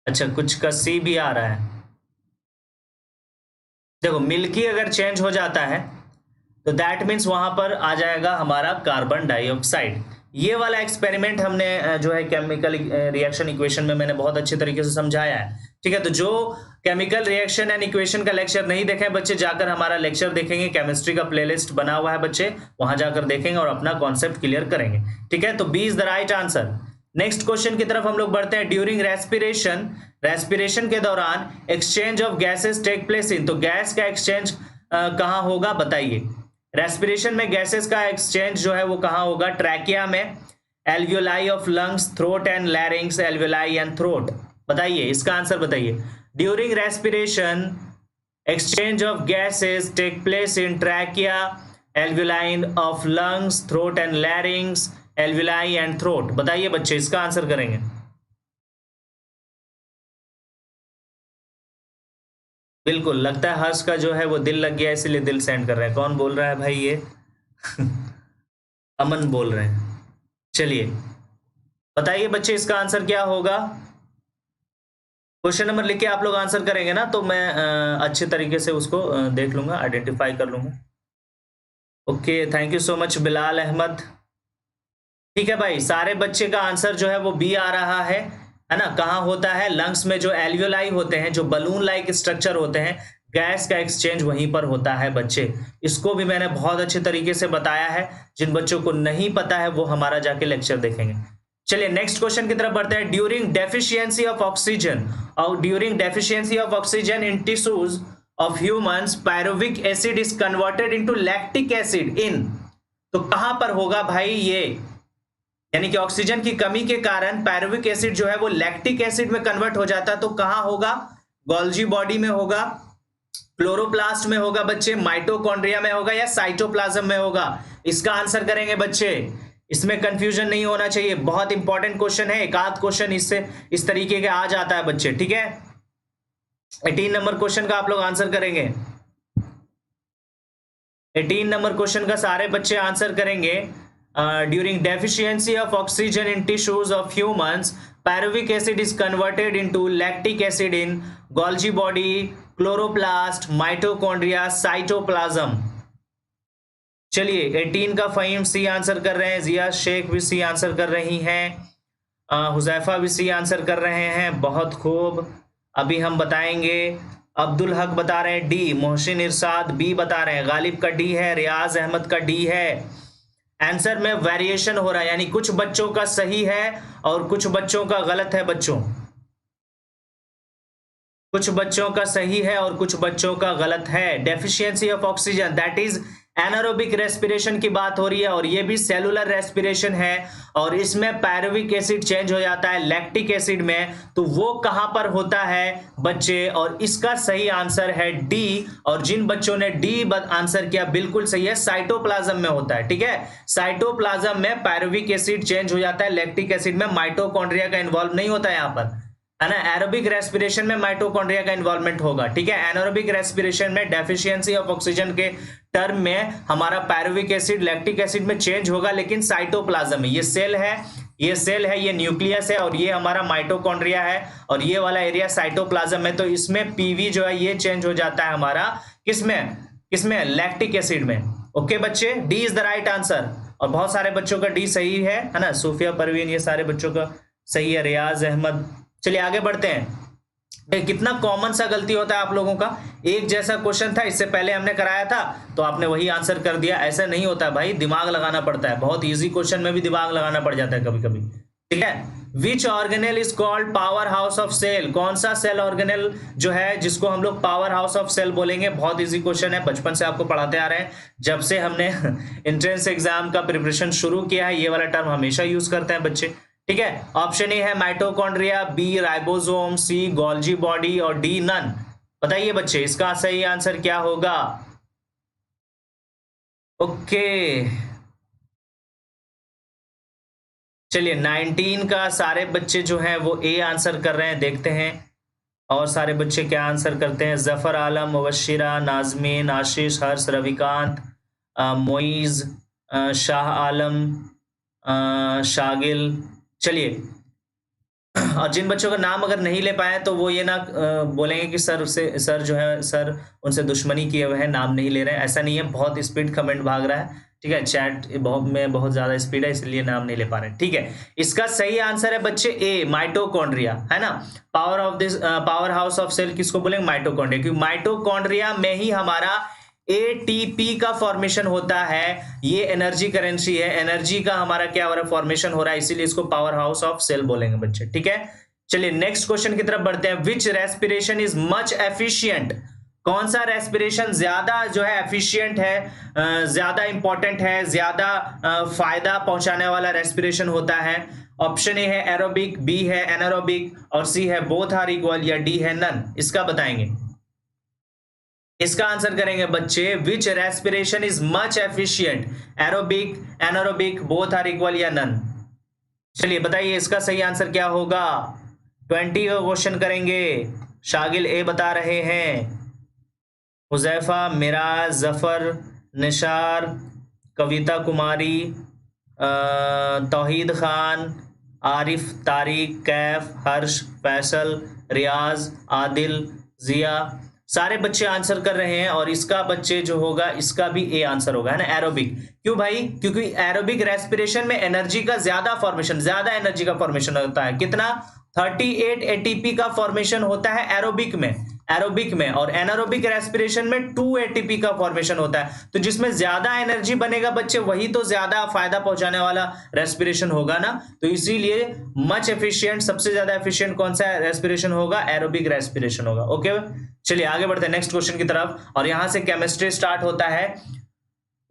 अच्छा कुछ का सी भी आ रहा है। देखो मिल्की अगर चेंज हो जाता है तो दैट मीन्स वहां पर आ जाएगा हमारा कार्बन डाइऑक्साइड। ये वाला एक्सपेरिमेंट हमने जो है केमिकल रिएक्शन इक्वेशन में मैंने बहुत अच्छे तरीके से समझाया है, ठीक है? तो जो केमिकल रिएक्शन एंड इक्वेशन का लेक्चर नहीं देखे बच्चे, जाकर हमारा लेक्चर देखेंगे, केमिस्ट्री का प्लेलिस्ट बना हुआ है बच्चे, वहां जाकर देखेंगे और अपना कॉन्सेप्ट क्लियर करेंगे, ठीक है? तो B is the right answer. Next question की तरफ हम लोग बढ़ते हैं। ड्यूरिंग रेस्पिरेशन, रेस्पिरेशन के दौरान exchange of gases take place in. तो गैस का एक्सचेंज कहां होगा बताइए? रेस्पिरेशन में गैसेस का एक्सचेंज जो है वो कहां होगा? ट्रैकिया में, alveoli of lungs, throat and लैरिंग्स, alveoli and throat. बताइए इसका आंसर बताइए। During respiration Exchange of gases take place in trachea, alveoli of lungs, throat and larynx, alveoli and throat. बताइए बच्चे, इसका आंसर करेंगे। बिल्कुल, लगता है हर्ष का जो है वो दिल लग गया, इसीलिए दिल सेंड कर रहे हैं। कौन बोल रहा है भाई ये? अमन बोल रहे हैं। चलिए बताइए बच्चे, इसका आंसर क्या होगा? क्वेश्चन नंबर लिख के आप लोग आंसर करेंगे ना, तो मैं अच्छे तरीके से उसको देख लूंगा, आइडेंटिफाई कर लूंगा। Okay, thank you so much Bilal Ahmad. ठीक है भाई, सारे बच्चे का आंसर जो है वो बी आ रहा है ना। कहाँ होता है? लंग्स में जो एल्वियोलाई होते हैं, जो बलून लाइक स्ट्रक्चर होते हैं, गैस का एक्सचेंज वहीं पर होता है बच्चे। इसको भी मैंने बहुत अच्छे तरीके से बताया है। जिन बच्चों को नहीं पता है वो हमारा जाके लेक्चर देखेंगे। चलिए नेक्स्ट क्वेश्चन की तरफ बढ़ते हैं। ड्यूरिंग डेफिशिएंसी ऑफ ऑक्सीजन और during deficiency of oxygen in tissues of humans, pyruvic acid is converted into lactic acid in. तो कहां पर होगा भाई ये? यानी कि ऑक्सीजन की कमी के कारण पायरुविक एसिड जो है वो लैक्टिक एसिड में कन्वर्ट हो जाता है। तो कहां होगा? गोल्जी बॉडी में होगा, क्लोरोप्लास्ट में होगा बच्चे, माइटोकॉन्ड्रिया में होगा, या साइटोप्लाज्म में होगा? इसका आंसर करेंगे बच्चे। इसमें कंफ्यूजन नहीं होना चाहिए, बहुत इंपॉर्टेंट क्वेश्चन है। एक आध क्वेश्चन इससे इस तरीके के आ जाता है बच्चे, ठीक है। 18 नंबर क्वेश्चन का आप लोग आंसर करेंगे। 18 नंबर क्वेश्चन का सारे बच्चे आंसर करेंगे। During deficiency of oxygen in tissues of humans, pyruvic acid is converted into lactic acid in Golgi body, chloroplast, mitochondria, cytoplasm. चलिए 18 का फहीम सी आंसर कर रहे हैं, जिया शेख भी सी आंसर कर रही हैं, हुजैफा भी सी आंसर कर रहे हैं, बहुत खूब। अभी हम बताएंगे। अब्दुल हक बता रहे हैं डी, मोहसिन इरशाद बी बता रहे हैं, गालिब का डी है, रियाज अहमद का डी है। आंसर में वेरिएशन हो रहा है, यानी कुछ बच्चों का सही है और कुछ बच्चों का गलत है बच्चों। कुछ बच्चों का सही है और कुछ बच्चों का गलत है। Deficiency of oxygen that is anaerobic respiration की बात हो रही है, और ये भी सेलुलर रेस्पिरेशन है, और इसमें पायरुविक एसिड चेंज हो जाता है लैक्टिक एसिड में। तो वो कहां पर होता है बच्चे? और इसका सही आंसर है डी, और जिन बच्चों ने डी आंसर किया बिल्कुल सही है, साइटोप्लाज्म में होता है, ठीक है। साइटोप्लाज्म में पायरुविक एसिड चेंज हो जाता है लैक्टिक एसिड में, माइटोकॉन्ड्रिया का इन्वॉल्व नहीं होता है यहाँ पर, है ना। एरोबिक रेस्पिरेशन में माइटोकॉन्ड्रिया का इन्वॉल्वमेंट होगा, ठीक है। एनारोबिक रेस्पिरेशन में डेफिशिएंसी ऑफ ऑक्सीजन के टर्म में हमारा पायरुविक एसिड लैक्टिक एसिड में चेंज होगा, लेकिन साइटोप्लाज्म में। ये सेल है, ये सेल है, ये न्यूक्लियस है, और ये हमारा माइटोकॉन्ड्रिया है, और ये वाला एरिया साइटोप्लाज्म में। तो इसमें पीवी जो है ये चेंज हो जाता है हमारा किसमें? किसमें? लैक्टिक एसिड में। ओके बच्चे, D is the right answer, और बहुत सारे बच्चों का डी सही है ना। सूफिया परवीन, ये सारे बच्चों का सही है, रियाज अहमद। चलिए आगे बढ़ते हैं। कितना कॉमन सा गलती होता है आप लोगों का। एक जैसा क्वेश्चन था, इससे पहले हमने कराया था, तो आपने वही आंसर कर दिया। ऐसा नहीं होता है भाई, दिमाग लगाना पड़ता है। बहुत इजी क्वेश्चन में भी दिमाग लगाना पड़ जाता है कभी कभी, ठीक है। Which organelle is called power house of cell? कौन सा सेल ऑर्गेनेल जो है जिसको हम लोग पावर हाउस ऑफ सेल बोलेंगे? बहुत इजी क्वेश्चन है, बचपन से आपको पढ़ाते आ रहे हैं। जब से हमने एंट्रेंस एग्जाम का प्रिपरेशन शुरू किया है, ये वाला टर्म हमेशा यूज करते हैं बच्चे, ठीक है। ऑप्शन ए है माइटोकॉन्ड्रिया, बी राइबोसोम, सी गोल्जी बॉडी, और डी नन। बताइए बच्चे, इसका सही आंसर क्या होगा? ओके चलिए 19 का सारे बच्चे जो हैं वो ए आंसर कर रहे हैं, देखते हैं और सारे बच्चे क्या आंसर करते हैं। जफर आलम, मुबशिरा, नाजमीन, आशीष, हर्ष, रविकांत, मोइज, शाह आलम, शागिल। चलिए, और जिन बच्चों का नाम अगर नहीं ले पाए तो वो ये ना बोलेंगे कि सर जो है सर उनसे दुश्मनी किए हुए हैं, नाम नहीं ले रहे हैं। ऐसा नहीं है, बहुत स्पीड कमेंट भाग रहा है, ठीक है। चैट बहुत ज्यादा स्पीड है, इसलिए नाम नहीं ले पा रहे हैं, ठीक है। इसका सही आंसर है बच्चे ए, माइटोकॉन्ड्रिया, है ना। पावर हाउस ऑफ सेल किसको बोलेंगे? माइटोकॉन्ड्रिया, क्योंकि माइटोकॉन्ड्रिया में ही हमारा एटीपी का फॉर्मेशन होता है। ये एनर्जी करेंसी है, एनर्जी का हमारा क्या हो रहा है? फॉर्मेशन हो रहा है, इसीलिए इसको पावर हाउस ऑफ सेल बोलेंगे बच्चे, ठीक है। चलिए नेक्स्ट क्वेश्चन की तरफ बढ़ते हैं। विच रेस्पिरेशन इज मच एफिशिएंट? कौन सा रेस्पिरेशन ज्यादा जो है एफिशिएंट है, ज्यादा इंपॉर्टेंट है, ज्यादा फायदा पहुंचाने वाला रेस्पिरेशन होता है? ऑप्शन ए है एरोबिक, बी है एनारोबिक, और सी है बोथ आर इक्वल, या डी है नन। इसका बताएंगे। इसका आंसर करेंगे बच्चे, which respiration is much efficient, aerobic, anaerobic, both are equal या नन। चलिए बताइए इसका सही आंसर क्या होगा। 20 का क्वेश्चन करेंगे। शागिल ए बता रहे हैं, हुजैफा, मिराज, जफर, निशार, कविता कुमारी, तौहीद खान, आरिफ, तारिक, कैफ, हर्ष, फैसल, रियाज, आदिल, जिया, सारे बच्चे आंसर कर रहे हैं। और इसका बच्चे जो होगा इसका भी ए आंसर होगा, है ना, एरोबिक। क्यों भाई? क्योंकि एरोबिक रेस्पिरेशन में एनर्जी का ज्यादा फॉर्मेशन, ज्यादा एनर्जी का फॉर्मेशन होता है। कितना? 38 एटीपी का फॉर्मेशन होता है एरोबिक में, और एनारोबिक रेस्पिरेशन में 2 एटीपी का फॉर्मेशन होता है। तो जिसमें ज्यादा एनर्जी बनेगा बच्चे, वही तो ज्यादा फायदा पहुंचाने वाला रेस्पिरेशन होगा ना। तो इसीलिए मच एफिशिएंट, सबसे ज्यादा एफिशिएंट कौन सा रेस्पिरेशन होगा? एरोबिक रेस्पिरेशन होगा। ओके, चलिए आगे बढ़ते हैं नेक्स्ट क्वेश्चन की तरफ। और यहां से केमिस्ट्री स्टार्ट होता है।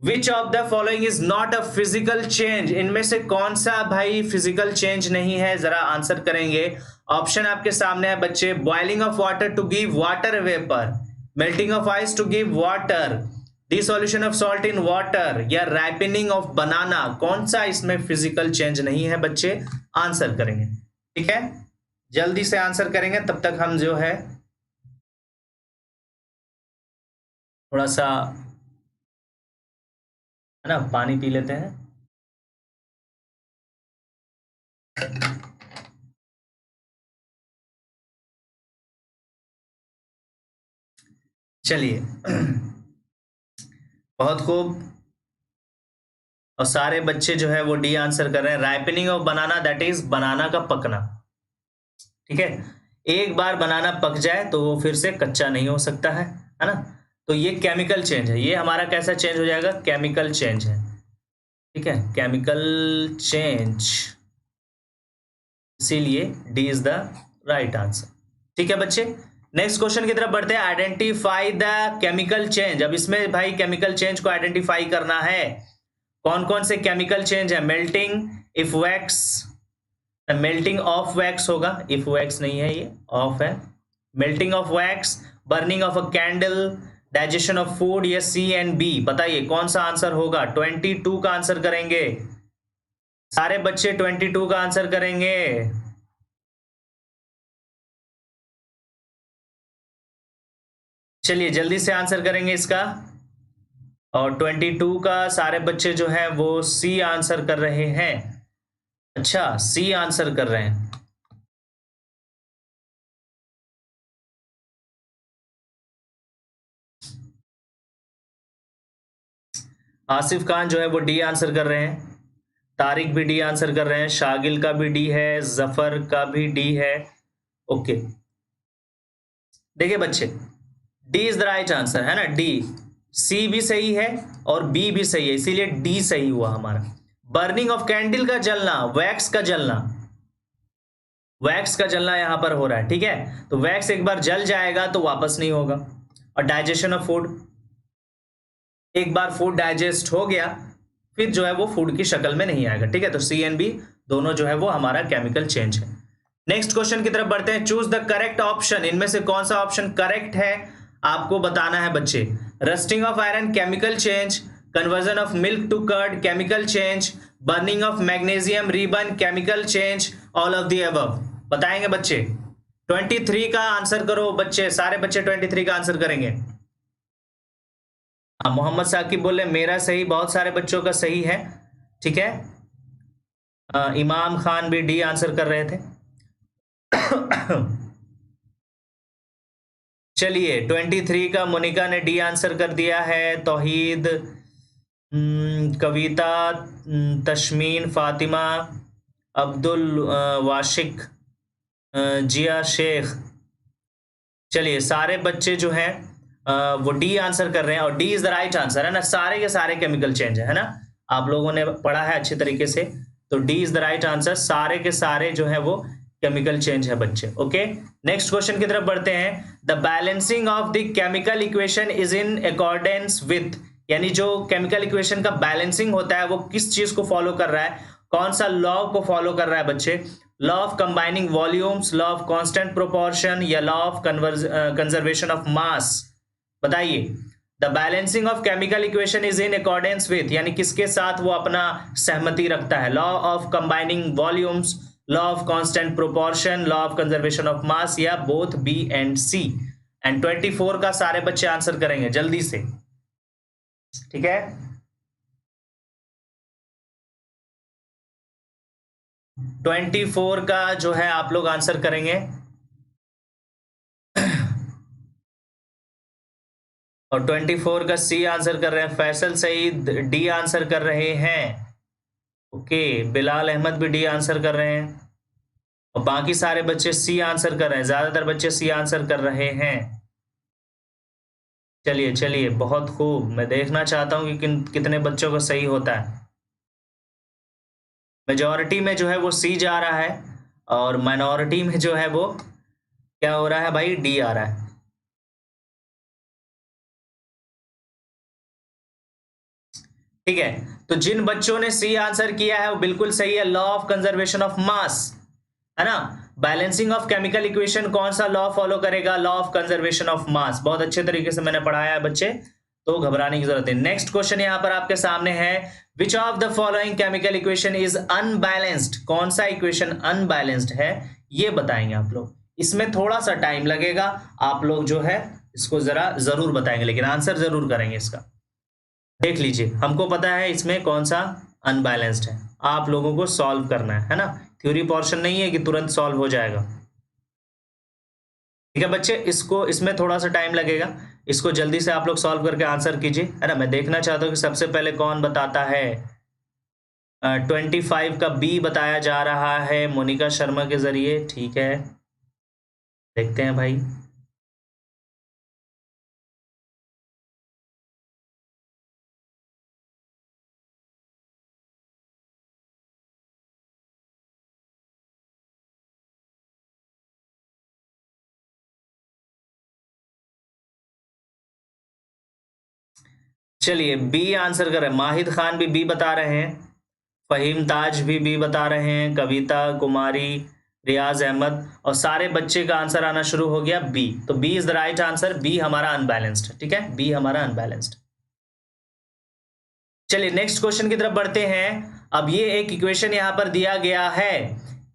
Which of the following is not a physical change, इनमें से कौन सा भाई फिजिकल चेंज नहीं है? जरा आंसर करेंगे। ऑप्शन आपके सामने है बच्चे, boiling of water to give water vapour, melting of ice to give water, dissolution of salt in water, या रैपनिंग ऑफ बनाना। कौन सा इसमें फिजिकल चेंज नहीं है बच्चे? आंसर करेंगे। ठीक है, जल्दी से आंसर करेंगे, तब तक हम जो है थोड़ा सा, है ना, पानी पी लेते हैं। चलिए बहुत खूब। और सारे बच्चे जो है वो डी आंसर कर रहे हैं। Ripening of banana, that is banana का पकना। ठीक है, एक बार बनाना पक जाए तो वो फिर से कच्चा नहीं हो सकता है ना। तो ये केमिकल चेंज है। ये हमारा कैसा चेंज हो जाएगा? केमिकल चेंज है। ठीक है, केमिकल चेंज, इसीलिए D is the right answer. ठीक है बच्चे, नेक्स्ट क्वेश्चन की तरफ बढ़ते हैं। Identify the chemical change. अब इसमें भाई केमिकल चेंज को आइडेंटिफाई करना है। कौन कौन से केमिकल चेंज है? Melting, if wax, melting of wax होगा, इफ वैक्स नहीं है, ये ऑफ है। Melting of wax, burning of a candle, digestion of food, या सी एंड बी। बताइए कौन सा आंसर होगा? 22 का आंसर करेंगे। सारे बच्चे 22 का आंसर करेंगे। चलिए जल्दी से आंसर करेंगे इसका। और 22 का सारे बच्चे जो हैं वो सी आंसर कर रहे हैं। अच्छा, सी आंसर कर रहे हैं। आसिफ खान जो है वो डी आंसर कर रहे हैं। तारिक भी डी आंसर कर रहे हैं। शागिल का भी डी है, जफर का भी डी है। ओके, देखिए बच्चे, D is the right answer, है ना। डी, सी भी सही है और बी भी सही है, इसीलिए डी सही हुआ हमारा। बर्निंग ऑफ कैंडल का जलना, वैक्स का जलना, वैक्स का जलना यहां पर हो रहा है। ठीक है, तो वैक्स एक बार जल जाएगा तो वापस नहीं होगा। और डाइजेशन ऑफ फूड, एक बार फूड डाइजेस्ट हो गया फिर जो है वो फूड की शक्ल में नहीं आएगा। ठीक है, तो सी एंड बी दोनों जो है वो हमारा केमिकल चेंज है। नेक्स्ट क्वेश्चन की तरफ बढ़ते हैं। चूज द करेक्ट ऑप्शन, इनमें से कौन सा ऑप्शन करेक्ट है आपको बताना है बच्चे। Rusting of iron chemical change, conversion of milk to curd chemical change, burning of magnesium ribbon chemical change, all of the above. बताएंगे बच्चे। 23 का आंसर करो बच्चे, सारे बच्चे 23 का आंसर करेंगे। मोहम्मद साकिब बोले मेरा सही, बहुत सारे बच्चों का सही है। ठीक है, इमाम खान भी डी आंसर कर रहे थे। चलिए 23 का मोनिका ने डी आंसर कर दिया है। तौहीद, कविता, तशमीन, फातिमा, अब्दुल वाशिक, जिया शेख। चलिए सारे बच्चे जो हैं वो डी आंसर कर रहे हैं और D is the right answer, है ना। सारे के सारे केमिकल चेंज है ना, आप लोगों ने पढ़ा है अच्छे तरीके से। तो D is the right answer, सारे के सारे जो है वो केमिकल चेंज है बच्चे। ओके, नेक्स्ट क्वेश्चन की तरफ बढ़ते हैं। The balancing of the chemical equation is in accordance with, यानी जो केमिकल इक्वेशन का बैलेंसिंग होता है वो किस चीज को फॉलो कर रहा है, कौन सा लॉ को फॉलो कर रहा है बच्चे। Law of combining volumes, law of constant proportion, या law of conservation of mass. बताइए। The balancing of chemical equation is in accordance with, यानी किसके साथ वो अपना सहमति रखता है? Law of combining volumes, law of constant proportion, law of conservation of mass, या both B and C. And 24 का सारे बच्चे आंसर करेंगे जल्दी से, ठीक है। 24 का जो है आप लोग आंसर करेंगे, और 24 का सी आंसर कर रहे हैं। फैसल सईद डी आंसर कर रहे हैं। ओके, बिलाल अहमद भी डी आंसर कर रहे हैं, और बाकी सारे बच्चे सी आंसर कर रहे हैं। ज्यादातर बच्चे सी आंसर कर रहे हैं। चलिए चलिए, बहुत खूब। मैं देखना चाहता हूं कि कितने बच्चों को सही होता है। मेजॉरिटी में जो है वो सी जा रहा है, और माइनॉरिटी में जो है वो क्या हो रहा है भाई? डी आ रहा है। ठीक है, तो जिन बच्चों ने सी आंसर किया है वो बिल्कुल सही है। लॉ ऑफ कंजर्वेशन ऑफ मास, है ना। बैलेंसिंग ऑफ केमिकल इक्वेशन कौन सा लॉ फॉलो करेगा? लॉ ऑफ कंजर्वेशन ऑफ मास। बहुत अच्छे तरीके से मैंने पढ़ाया है बच्चे, तो घबराने की जरूरत नहीं। नेक्स्ट क्वेश्चन यहां पर आपके सामने है, which of the following chemical equation is unbalanced? कौन सा इक्वेशन अनबैलेंस्ड है, ये बताएंगे आप लोग। इसमें थोड़ा सा टाइम लगेगा, आप लोग जो है इसको जरा जरूर बताएंगे, लेकिन आंसर जरूर करेंगे इसका। देख लीजिए, हमको पता है इसमें कौन सा अनबैलेंस्ड है, आप लोगों को सॉल्व करना है ना। थ्योरी पोर्शन नहीं है कि तुरंत सॉल्व हो जाएगा। ठीक है बच्चे, इसमें थोड़ा सा टाइम लगेगा, इसको जल्दी से आप लोग सॉल्व करके आंसर कीजिए, है ना। मैं देखना चाहता हूँ कि सबसे पहले कौन बताता है। 25 का बी बताया जा रहा है मोनिका शर्मा के जरिए। ठीक है, देखते हैं भाई। चलिए, बी आंसर कर रहे हैं। माहिद खान भी बी बता रहे हैं, फहीम ताज भी बी बता रहे हैं, कविता कुमारी, रियाज अहमद, और सारे बच्चे का आंसर आना शुरू हो गया बी। तो B is the right answer. B हमारा अनबैलेंस्ड, ठीक है, बी हमारा अनबैलेंस्ड। चलिए नेक्स्ट क्वेश्चन की तरफ बढ़ते हैं। अब ये एक इक्वेशन यहां पर दिया गया है,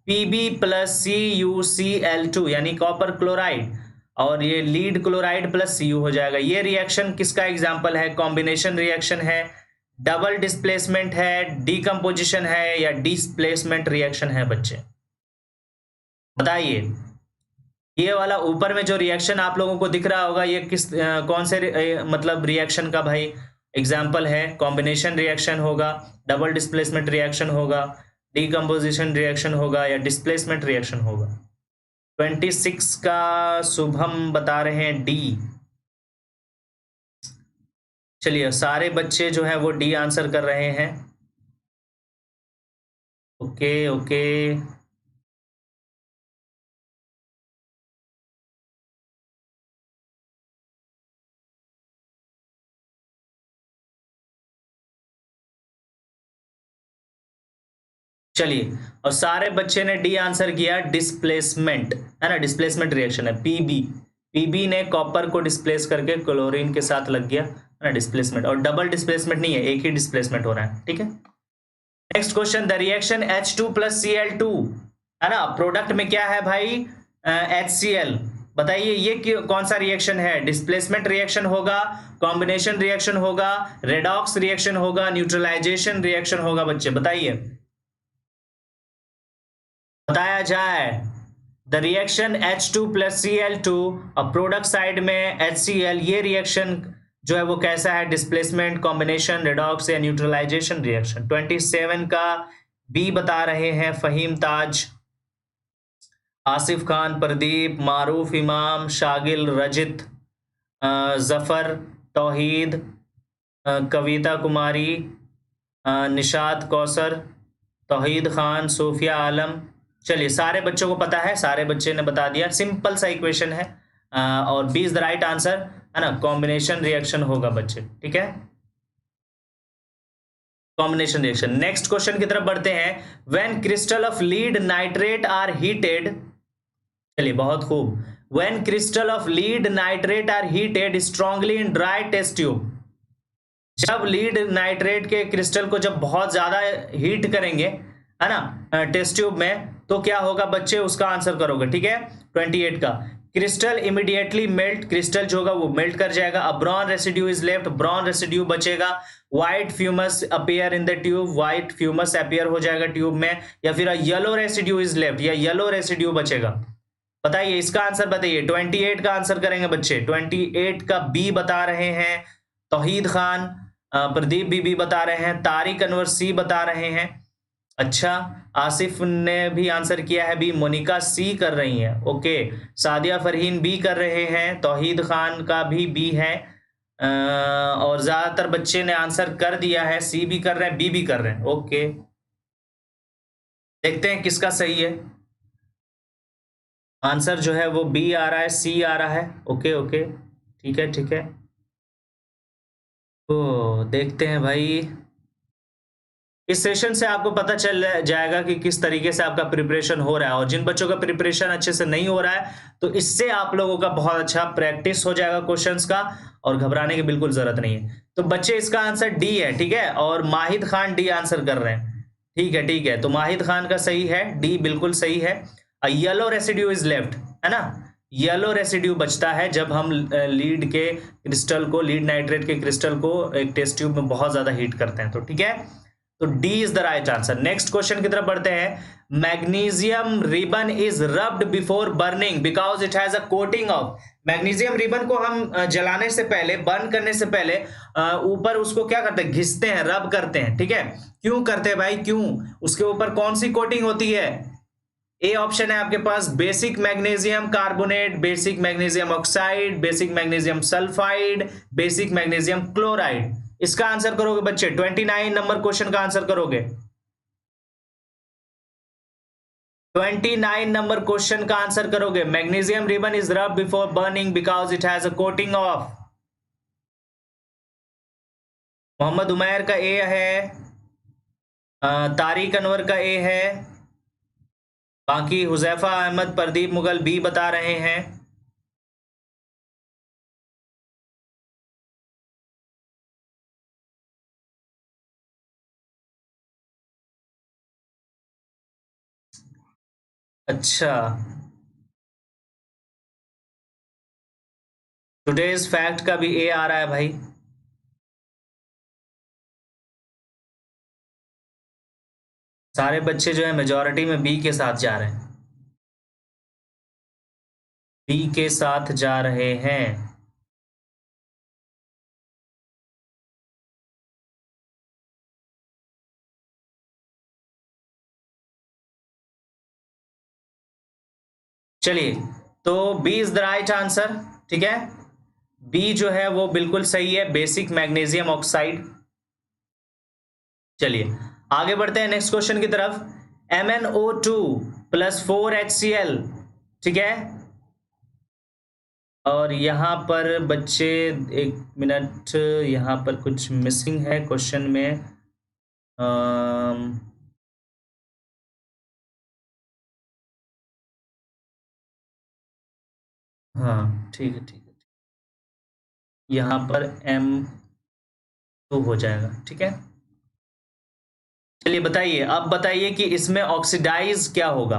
Pb प्लस CuCl2 यानी कॉपर क्लोराइड, और ये लीड क्लोराइड प्लस Cu हो जाएगा। ये रिएक्शन किसका एग्जाम्पल है? कॉम्बिनेशन रिएक्शन है, डबल डिस्प्लेसमेंट है, डीकम्पोजिशन है, या डिस्प्लेसमेंट रिएक्शन है बच्चे? बताइए। ये वाला ऊपर में जो रिएक्शन आप लोगों को दिख रहा होगा, ये कौन से मतलब रिएक्शन का भाई एग्जाम्पल है? कॉम्बिनेशन रिएक्शन होगा, डबल डिस्प्लेसमेंट रिएक्शन होगा, डीकम्पोजिशन रिएक्शन होगा, या डिस्प्लेसमेंट रिएक्शन होगा? 26 का शुभम बता रहे हैं डी। चलिए, सारे बच्चे जो हैं वो डी आंसर कर रहे हैं। ओके ओके, चलिए, और सारे बच्चे ने डी आंसर किया, डिस्प्लेसमेंट, है ना। डिस्प्लेसमेंट रिएक्शन है पीबी। पीबी ने कॉपर को डिस्प्लेस करके क्लोरीन के साथ लग गया, है ना, डिस्प्लेसमेंट। और डबल डिस्प्लेसमेंट नहीं है, एक ही डिस्प्लेसमेंट हो रहा है, ठीक है। Next question, the reaction H2 plus Cl2, है ना, प्रोडक्ट में क्या है भाई? HCl। बताइए ये कौन सा रिएक्शन है? डिस्प्लेसमेंट रिएक्शन होगा, कॉम्बिनेशन रिएक्शन होगा, रेडॉक्स रिएक्शन होगा, न्यूट्रलाइजेशन रिएक्शन होगा? बच्चे बताइए, बताया जाए। The reaction H2 plus Cl2 और प्रोडक्ट साइड में HCl, ये रिएक्शन जो है वो कैसा है? डिस्प्लेसमेंट, कॉम्बिनेशन, रेडॉक्स, या न्यूट्रलाइजेशन रिएक्शन? 27 का बी बता रहे हैं फहीम ताज, आसिफ खान, प्रदीप, मारूफ इमाम, शागिल, रजित, जफर, तौहीद, कविता कुमारी, निशात कौसर, तौहीद खान, सोफिया आलम। चलिए, सारे बच्चों को पता है, सारे बच्चे ने बता दिया। सिंपल सा इक्वेशन है, और B is the right answer, है ना। कॉम्बिनेशन रिएक्शन होगा बच्चे, ठीक है, कॉम्बिनेशन रिएक्शन। नेक्स्ट क्वेश्चन की तरफ बढ़ते हैं। When crystal of lead nitrate are heated, चलिए बहुत खूब। When crystal of lead nitrate are heated strongly in dry test tube. जब लीड नाइट्रेट के क्रिस्टल को जब बहुत ज्यादा हीट करेंगे, है ना, टेस्ट ट्यूब में, तो क्या होगा बच्चे, उसका आंसर करोगे। ठीक है, 28 का, क्रिस्टल इमीडिएटली मेल्ट, क्रिस्टल जो होगा वो मेल्ट कर जाएगा। A brown residue is left, brown residue बचेगा। White fumes appear in the tube, white fumes appear हो जाएगा ट्यूब में। या फिर येलो रेसिड्यू इज लेफ्ट, या येलो रेसिड्यू बचेगा। बताइए इसका आंसर, बताइए 28 का आंसर करेंगे बच्चे। 28 का बी बता रहे हैं तौहीद खान, प्रदीप बी बता रहे हैं, तारिक अनवर सी बता रहे हैं। अच्छा, आसिफ ने भी आंसर किया है बी, मोनिका सी कर रही हैं। ओके, सादिया फरहीन बी कर रहे हैं, तौहीद खान का भी बी है, और ज्यादातर बच्चे ने आंसर कर दिया है, सी भी कर रहे हैं, बी भी कर रहे हैं। ओके, देखते हैं किसका सही है आंसर। जो है वो बी आ रहा है, सी आ रहा है। ओके ओके, ठीक है ठीक है, तो देखते हैं भाई। इस सेशन से आपको पता चल जाएगा कि किस तरीके से आपका प्रिपरेशन हो रहा है, और जिन बच्चों का प्रिपरेशन अच्छे से नहीं हो रहा है तो इससे आप लोगों का बहुत अच्छा प्रैक्टिस हो जाएगा क्वेश्चंस का, और घबराने की बिल्कुल जरूरत नहीं है। तो बच्चे इसका आंसर डी है, ठीक है, और माहिद खान डी आंसर कर रहे हैं। ठीक है, तो माहिद खान का सही है, डी बिल्कुल सही है। येलो रेसिड्यू इज लेफ्ट, है ना, येलो रेसिड्यू बचता है जब हम लीड के क्रिस्टल को, लीड नाइट्रेट के क्रिस्टल को एक टेस्ट ट्यूब में बहुत ज्यादा हीट करते हैं। तो ठीक है, तो D is the right answer. Next question की तरफ बढ़ते हैं। Magnesium ribbon is rubbed before burning because it has a coating of. Magnesium ribbon को हम जलाने से पहले, बर्न करने से पहले ऊपर उसको क्या करते हैं, घिसते हैं, रब करते हैं। ठीक है, क्यों करते हैं भाई, क्यों, उसके ऊपर कौन सी कोटिंग होती है? ए ऑप्शन है आपके पास, basic magnesium carbonate, basic magnesium oxide, basic magnesium sulphide, basic magnesium chloride. इसका आंसर करोगे बच्चे, 29 नंबर क्वेश्चन का आंसर करोगे। 29 नंबर क्वेश्चन का आंसर करोगे। Magnesium ribbon is rub before burning because it has a coating of. Mohammad Umair का A है, तारिक अनवर का ए है, बाकी हुजैफा अहमद, प्रदीप मुगल बी बता रहे हैं। अच्छा, टुडेज फैक्ट का भी ए आ रहा है भाई। सारे बच्चे जो है मेजॉरिटी में बी के साथ जा रहे हैं, बी के साथ जा रहे हैं। चलिए, तो B is the right answer. ठीक है, बी जो है वो बिल्कुल सही है, बेसिक मैग्नीशियम ऑक्साइड। चलिए आगे बढ़ते हैं नेक्स्ट क्वेश्चन की तरफ। MnO2 प्लस 4HCl, ठीक है, और यहां पर बच्चे, एक मिनट, यहां पर कुछ मिसिंग है क्वेश्चन में। हाँ ठीक है ठीक है, यहाँ पर M2 हो जाएगा। ठीक है, चलिए बताइए, अब बताइए कि इसमें ऑक्सीडाइज क्या होगा,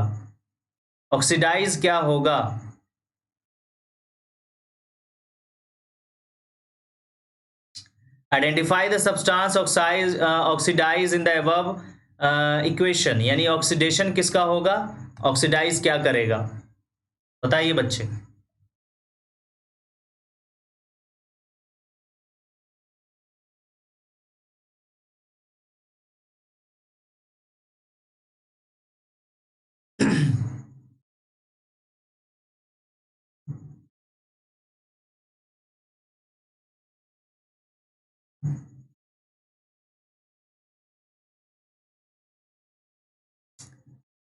ऑक्सीडाइज क्या होगा? Identify the substance oxidise in the above equation, यानी ऑक्सीडेशन किसका होगा, ऑक्सीडाइज क्या करेगा, बताइए बच्चे।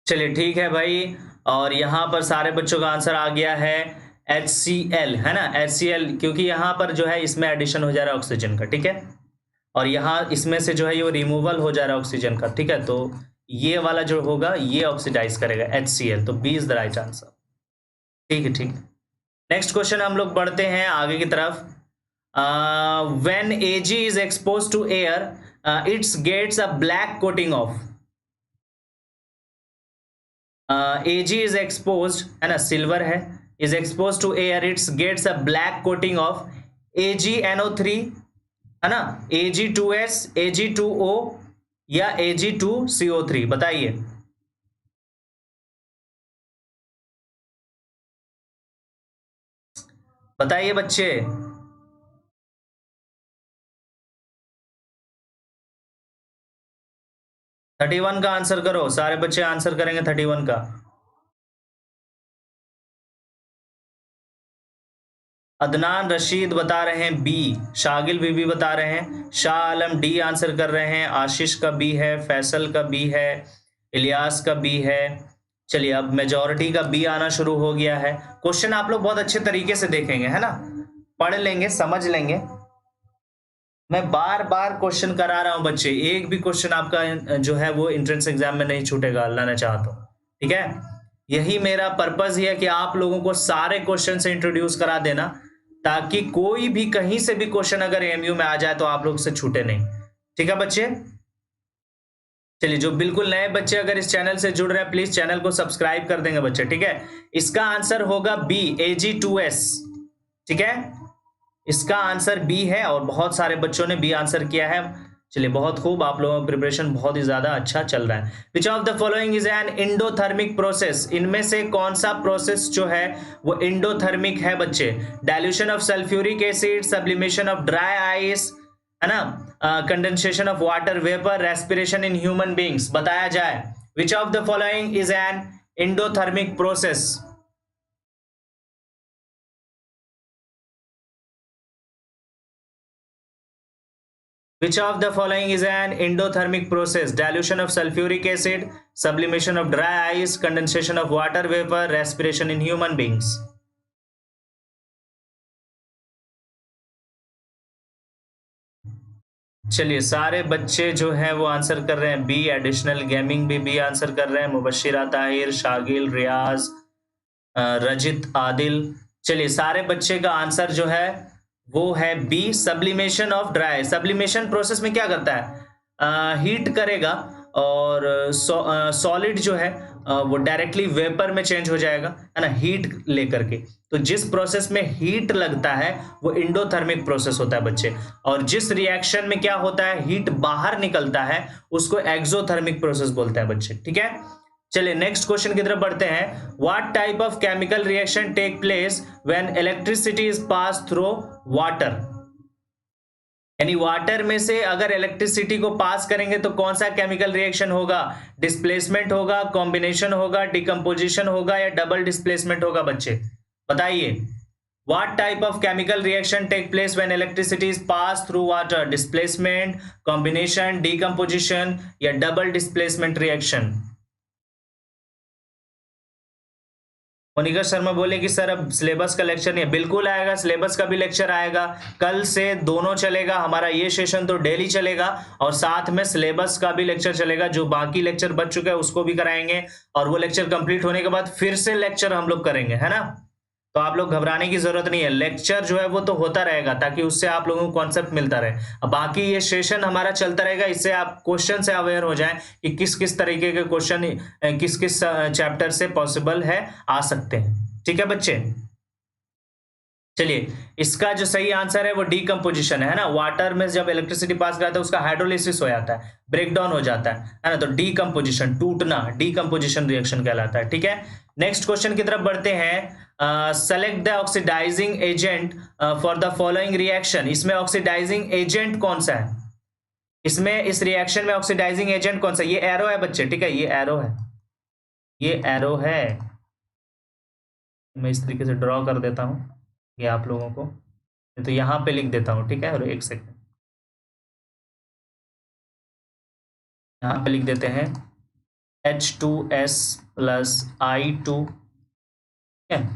चलिए ठीक है भाई, और यहाँ पर सारे बच्चों का आंसर आ गया है HCl, है ना, HCl, क्योंकि यहाँ पर जो है इसमें एडिशन हो जा रहा है ऑक्सीजन का। ठीक है, और यहाँ इसमें से जो है ये रिमूवल हो जा रहा है ऑक्सीजन का। ठीक है, तो ये वाला जो होगा ये ऑक्सीडाइज करेगा HCl, तो B is the right answer. ठीक है ठीक है, नेक्स्ट क्वेश्चन हम लोग बढ़ते हैं आगे की तरफ। When Ag is expose to air it's gets a black coating of. Ag is expose है ना, सिल्वर है, is expose to air it's gets a black coating of AgNO3 है ना, Ag2S, Ag2O या Ag2CO3, बताइए। बताइए बच्चे। 31 का आंसर करो, सारे बच्चे आंसर करेंगे 31 का। अदनान रशीद बता रहे हैं बी, शागिल बीबी बता रहे हैं, शाह आलम डी आंसर कर रहे हैं, आशीष का बी है, फैसल का बी है, इलियास का बी है। चलिए अब मेजॉरिटी का बी आना शुरू हो गया है। क्वेश्चन आप लोग बहुत अच्छे तरीके से देखेंगे है ना, पढ़ लेंगे, समझ लेंगे। मैं बार बार क्वेश्चन करा रहा हूं बच्चे, एक भी क्वेश्चन आपका जो है वो एंट्रेंस एग्जाम में नहीं छूटेगा, अल्लाह ने चाहा तो। ठीक है, यही मेरा पर्पस ही है कि आप लोगों को सारे क्वेश्चन से इंट्रोड्यूस करा देना, ताकि कोई भी कहीं से भी क्वेश्चन अगर एमयू में आ जाए तो आप लोग से छूटे नहीं। ठीक है बच्चे। चलिए, जो बिल्कुल नए बच्चे अगर इस चैनल से जुड़ रहे हैं प्लीज चैनल को सब्सक्राइब कर देंगे बच्चे। ठीक है, इसका आंसर होगा बी, Ag2S। ठीक है, इसका आंसर बी है और बहुत सारे बच्चों ने बी आंसर किया है। चलिए बहुत खूब, आप लोगों का प्रिपरेशन बहुत ही ज्यादा अच्छा चल रहा है। Which of the following is an endothermic process, इनमें से कौन सा प्रोसेस जो है वो इंडोथर्मिक है बच्चे? Dilution of sulphuric acid, sublimation of dry ice है ना, condensation of water vapour, respiration in human beings, बताया जाए। Which of the following is an endothermic process? Which of the following is an endothermic process? Dilution of sulfuric acid, sublimation of dry ice, condensation of water vapor, respiration in human beings. चलिए सारे बच्चे जो हैं वो answer कर रहे हैं B, additional gaming भी बी आंसर कर रहे हैं, मुबशिरा ताहिर, शागिल, रियाज, रजित, आदिल। चलिए सारे बच्चे का आंसर जो है वो है B, sublimation of dry. Sublimation process में क्या करता है? हीट करेगा और सॉलिड जो है वो डायरेक्टली वेपर में चेंज हो जाएगा है ना, हीट लेकर के। तो जिस प्रोसेस में हीट लगता है वो इंडोथर्मिक प्रोसेस होता है बच्चे, और जिस रिएक्शन में क्या होता है, हीट बाहर निकलता है, उसको एक्सोथर्मिक प्रोसेस बोलते हैं बच्चे। ठीक है, चलिए नेक्स्ट क्वेश्चन की तरफ बढ़ते हैं। What type of chemical reaction take place when electricity is pass through water? यानी वाटर में से अगर इलेक्ट्रिसिटी को पास करेंगे तो कौन सा केमिकल रिएक्शन होगा? डिस्प्लेसमेंट होगा, कॉम्बिनेशन होगा, डिकम्पोजिशन होगा या डबल डिस्प्लेसमेंट होगा बच्चे? बताइए। What type of chemical reaction take place when electricity is passed through water? Displacement, combination, decomposition या double displacement reaction? Monika Sharma बोले कि सर अब सिलेबस का लेक्चर नहीं है। बिल्कुल आएगा, सिलेबस का भी लेक्चर आएगा, कल से दोनों चलेगा। हमारा ये सेशन तो डेली चलेगा और साथ में सिलेबस का भी लेक्चर चलेगा। जो बाकी लेक्चर बच चुके हैं उसको भी कराएंगे और वो लेक्चर कंप्लीट होने के बाद फिर से लेक्चर हम लोग करेंगे, है ना। तो आप लोग घबराने की जरूरत नहीं है, लेक्चर जो है वो तो होता रहेगा ताकि उससे आप लोगों को कॉन्सेप्ट मिलता रहे। अब बाकी ये सेशन हमारा चलता रहेगा, इससे आप क्वेश्चन से अवेयर हो जाएं कि किस किस तरीके के क्वेश्चन किस किस चैप्टर से पॉसिबल है, आ सकते हैं। ठीक है बच्चे, चलिए इसका जो सही आंसर है वो डीकम्पोजिशन है ना। वाटर में जब इलेक्ट्रिसिटी पास कराता है उसका हाइड्रोलिसिस हो जाता है, ब्रेक डाउन हो जाता है ना, तो डीकम्पोजिशन, टूटना, डीकम्पोजिशन रिएक्शन कहलाता है। ठीक है, नेक्स्ट क्वेश्चन की तरफ बढ़ते हैं। Select the oxidising agent for the following reaction. इसमें ऑक्सीडाइजिंग एजेंट कौन सा है? इसमें इस रिएक्शन में ऑक्सीडाइजिंग एजेंट कौन सा? ये एरो है बच्चे, ठीक है, ये एरो है, ये एरो है। मैं इस तरीके से ड्रॉ कर देता हूं ये आप लोगों को, तो यहां पे लिख देता हूं। ठीक है, और एक सेकंड, यहां पे लिख देते हैं H2S प्लस I2, ठीक है,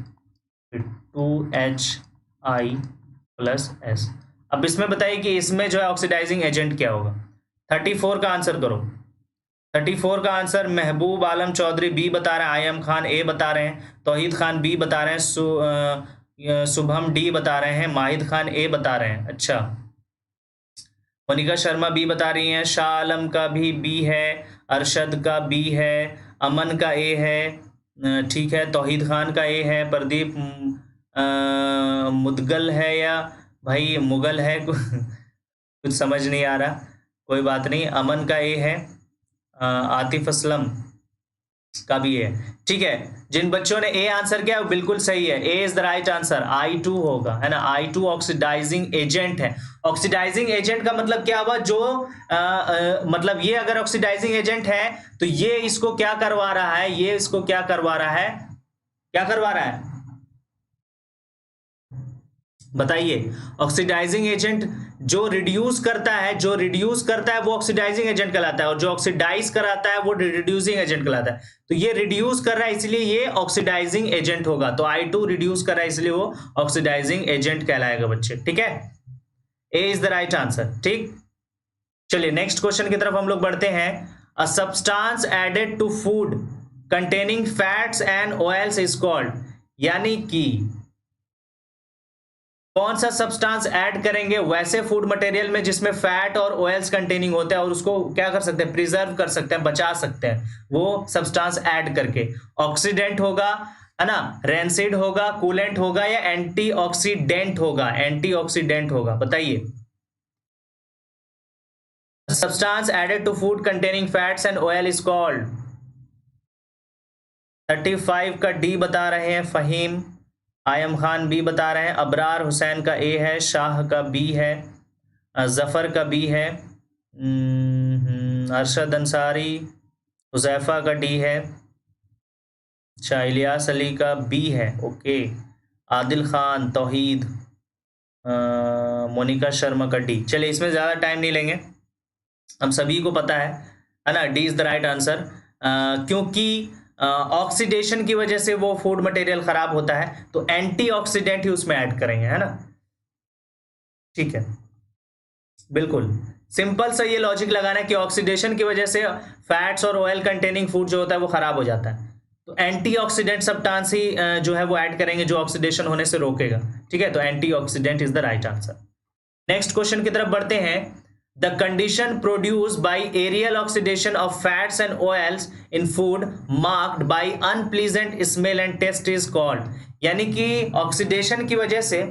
फिर 2HI प्लस S। अब इसमें बताइए कि इसमें जो है ऑक्सीडाइजिंग एजेंट क्या होगा? 34 का आंसर करो। 34 का आंसर महबूब आलम चौधरी बी बता रहे हैं, आयम खान ए बता रहे हैं, तौहीद खान बी बता रहे हैं, शुभम डी बता रहे हैं, माहिद खान ए बता रहे हैं। अच्छा, मोनिका शर्मा बी बता रही हैं, शाह आलम का भी बी है, अरशद का बी है, अमन का ए है, ठीक है, तौहीद खान का ए है, प्रदीप मुदगल है या भाई मुगल है कुछ समझ नहीं आ रहा, कोई बात नहीं, अमन का ए है, आतिफ असलम का भी है। ठीक है, जिन बच्चों ने ए आंसर किया वो बिल्कुल सही है, A is the right answer, I2 होगा, है ना। I2 ऑक्सीडाइजिंग एजेंट है। ऑक्सीडाइजिंग एजेंट का मतलब क्या हुआ, जो मतलब ये अगर ऑक्सीडाइजिंग एजेंट है तो ये इसको क्या करवा रहा है, ये इसको क्या करवा रहा है, क्या करवा रहा है बताइए। ऑक्सीडाइजिंग एजेंट जो रिड्यूस करता है, जो रिड्यूस करता है वो ऑक्सीडाइजिंग एजेंट कहलाता है, और जो ऑक्सीडाइज कराता है वो रिड्यूसिंग एजेंट कहलाता है। तो ये रिड्यूस कर रहा है इसलिए ये ऑक्सीडाइजिंग एजेंट होगा। तो I2 रिड्यूस कर रहा है इसलिए वो ऑक्सीडाइजिंग एजेंट कहलाएगा बच्चे। ठीक है, A is the right answer. ठीक, चलिए नेक्स्ट क्वेश्चन की तरफ हम लोग बढ़ते हैं। A substance added to food containing fats and oils is called, यानी कि कौन सा सब्सटेंस ऐड करेंगे वैसे फूड मटेरियल में जिसमें फैट और ऑयल्स कंटेनिंग होते हैं, और उसको क्या कर सकते हैं, प्रिजर्व कर सकते हैं, बचा सकते हैं, वो सब्सटेंस ऐड करके। ऑक्सीडेंट होगा, है ना, रेंसिड होगा, कूलेंट होगा, या एंटीऑक्सीडेंट होगा, एंटीऑक्सीडेंट होगा, बताइए। Substance added to food containing fats and oil is called. 35 का डी बता रहे हैं फहीम, आयम खान बी बता रहे हैं, अबरार हुसैन का ए है, शाह का बी है, जफ़र का बी है, अरशद अंसारी, हुज़ैफ़ा का डी है, अच्छा, इलियास अली का बी है, ओके, आदिल खान, तौहीद, मोनिका शर्मा का डी। चलिए इसमें ज़्यादा टाइम नहीं लेंगे, हम सभी को पता है ना, D is the right answer, क्योंकि ऑक्सीडेशन की वजह से वो फूड मटेरियल खराब होता है, तो एंटीऑक्सीडेंट ही उसमें ऐड करेंगे, है ना। ठीक है, बिल्कुल सिंपल सा ये लॉजिक लगाना है कि ऑक्सीडेशन की वजह से फैट्स और ऑयल कंटेनिंग फूड जो होता है वो खराब हो जाता है, तो एंटीऑक्सीडेंट सब्सटेंस ही जो है वो ऐड करेंगे जो ऑक्सीडेशन होने से रोकेगा। ठीक है, तो antioxidant is the right answer. Next question की तरफ बढ़ते हैं। The condition produced by aerial oxidation of fats and oils in food marked by unpleasant smell and taste is called, यानी कि ऑक्सीडेशन की वजह से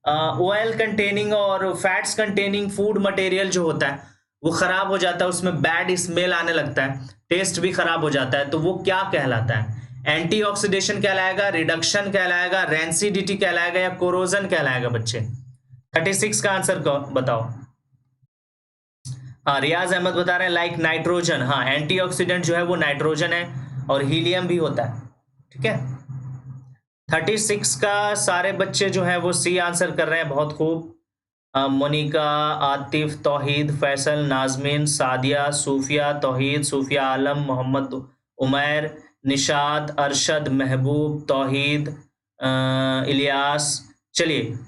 ऑयल कंटेनिंग और फैट्स कंटेनिंग फूड मटेरियल जो होता है वो खराब हो जाता है, उसमें बैड स्मेल आने लगता है, टेस्ट भी खराब हो जाता है, तो वो क्या कहलाता है? एंटीऑक्सीडेशन कहलाएगा, रिडक्शन कहलाएगा, रेंसिडिटी कहलाएगा, या कोरोजन कहलाएगा बच्चे? 36 का आंसर बताओ। हाँ, रियाज अहमद बता रहे हैं लाइक नाइट्रोजन। हाँ, एंटीऑक्सीडेंट जो है वो नाइट्रोजन है और हीलियम भी होता है। ठीक है, 36 का सारे बच्चे जो है वो सी आंसर कर रहे हैं, बहुत खूब। मोनिका, आतिफ, तौहीद, फैसल, नाजमीन, सादिया, सूफिया, तौहीद, सूफिया आलम, मोहम्मद उमैर, निशात, अरशद, महबूब, तौहीद, इलियास। चलिए,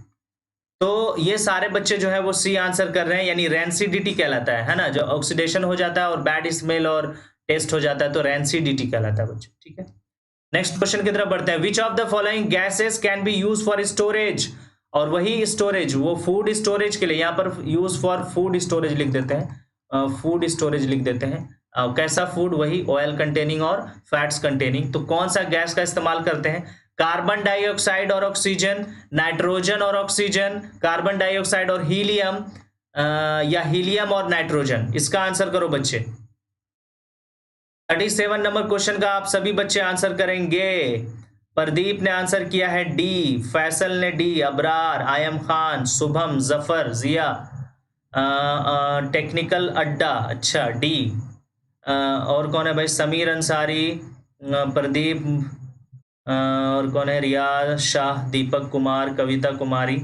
तो ये सारे बच्चे जो है वो सी आंसर कर रहे हैं, यानी रेंसिडिटी कहलाता है ना, जो ऑक्सीडेशन हो जाता है और बैड स्मेल और टेस्ट हो जाता है, तो रेंसिडिटी कहलाता है बच्चे। ठीक है, नेक्स्ट क्वेश्चन की तरफ बढ़ते हैं। Which of the following gases can be use for storage, और वही स्टोरेज वो फूड स्टोरेज के लिए, यहाँ पर यूज फॉर फूड स्टोरेज लिख देते हैं, फूड स्टोरेज लिख देते हैं। कैसा फूड? वही ऑयल कंटेनिंग और फैट्स कंटेनिंग। तो कौन सा गैस का इस्तेमाल करते हैं? कार्बन डाइऑक्साइड और ऑक्सीजन, नाइट्रोजन और ऑक्सीजन, कार्बन डाइऑक्साइड और हीलियम, या हीलियम और नाइट्रोजन? इसका आंसर करो बच्चे। 37 नंबर क्वेश्चन का आप सभी बच्चे आंसर करेंगे। प्रदीप ने आंसर किया है डी, फैसल ने डी, अबरार, आयम खान, शुभम, जफर, जिया, टेक्निकल अड्डा, अच्छा डी, और कौन है भाई? समीर अंसारी, प्रदीप, और कौन है? रियाज शाह, दीपक कुमार, कविता कुमारी,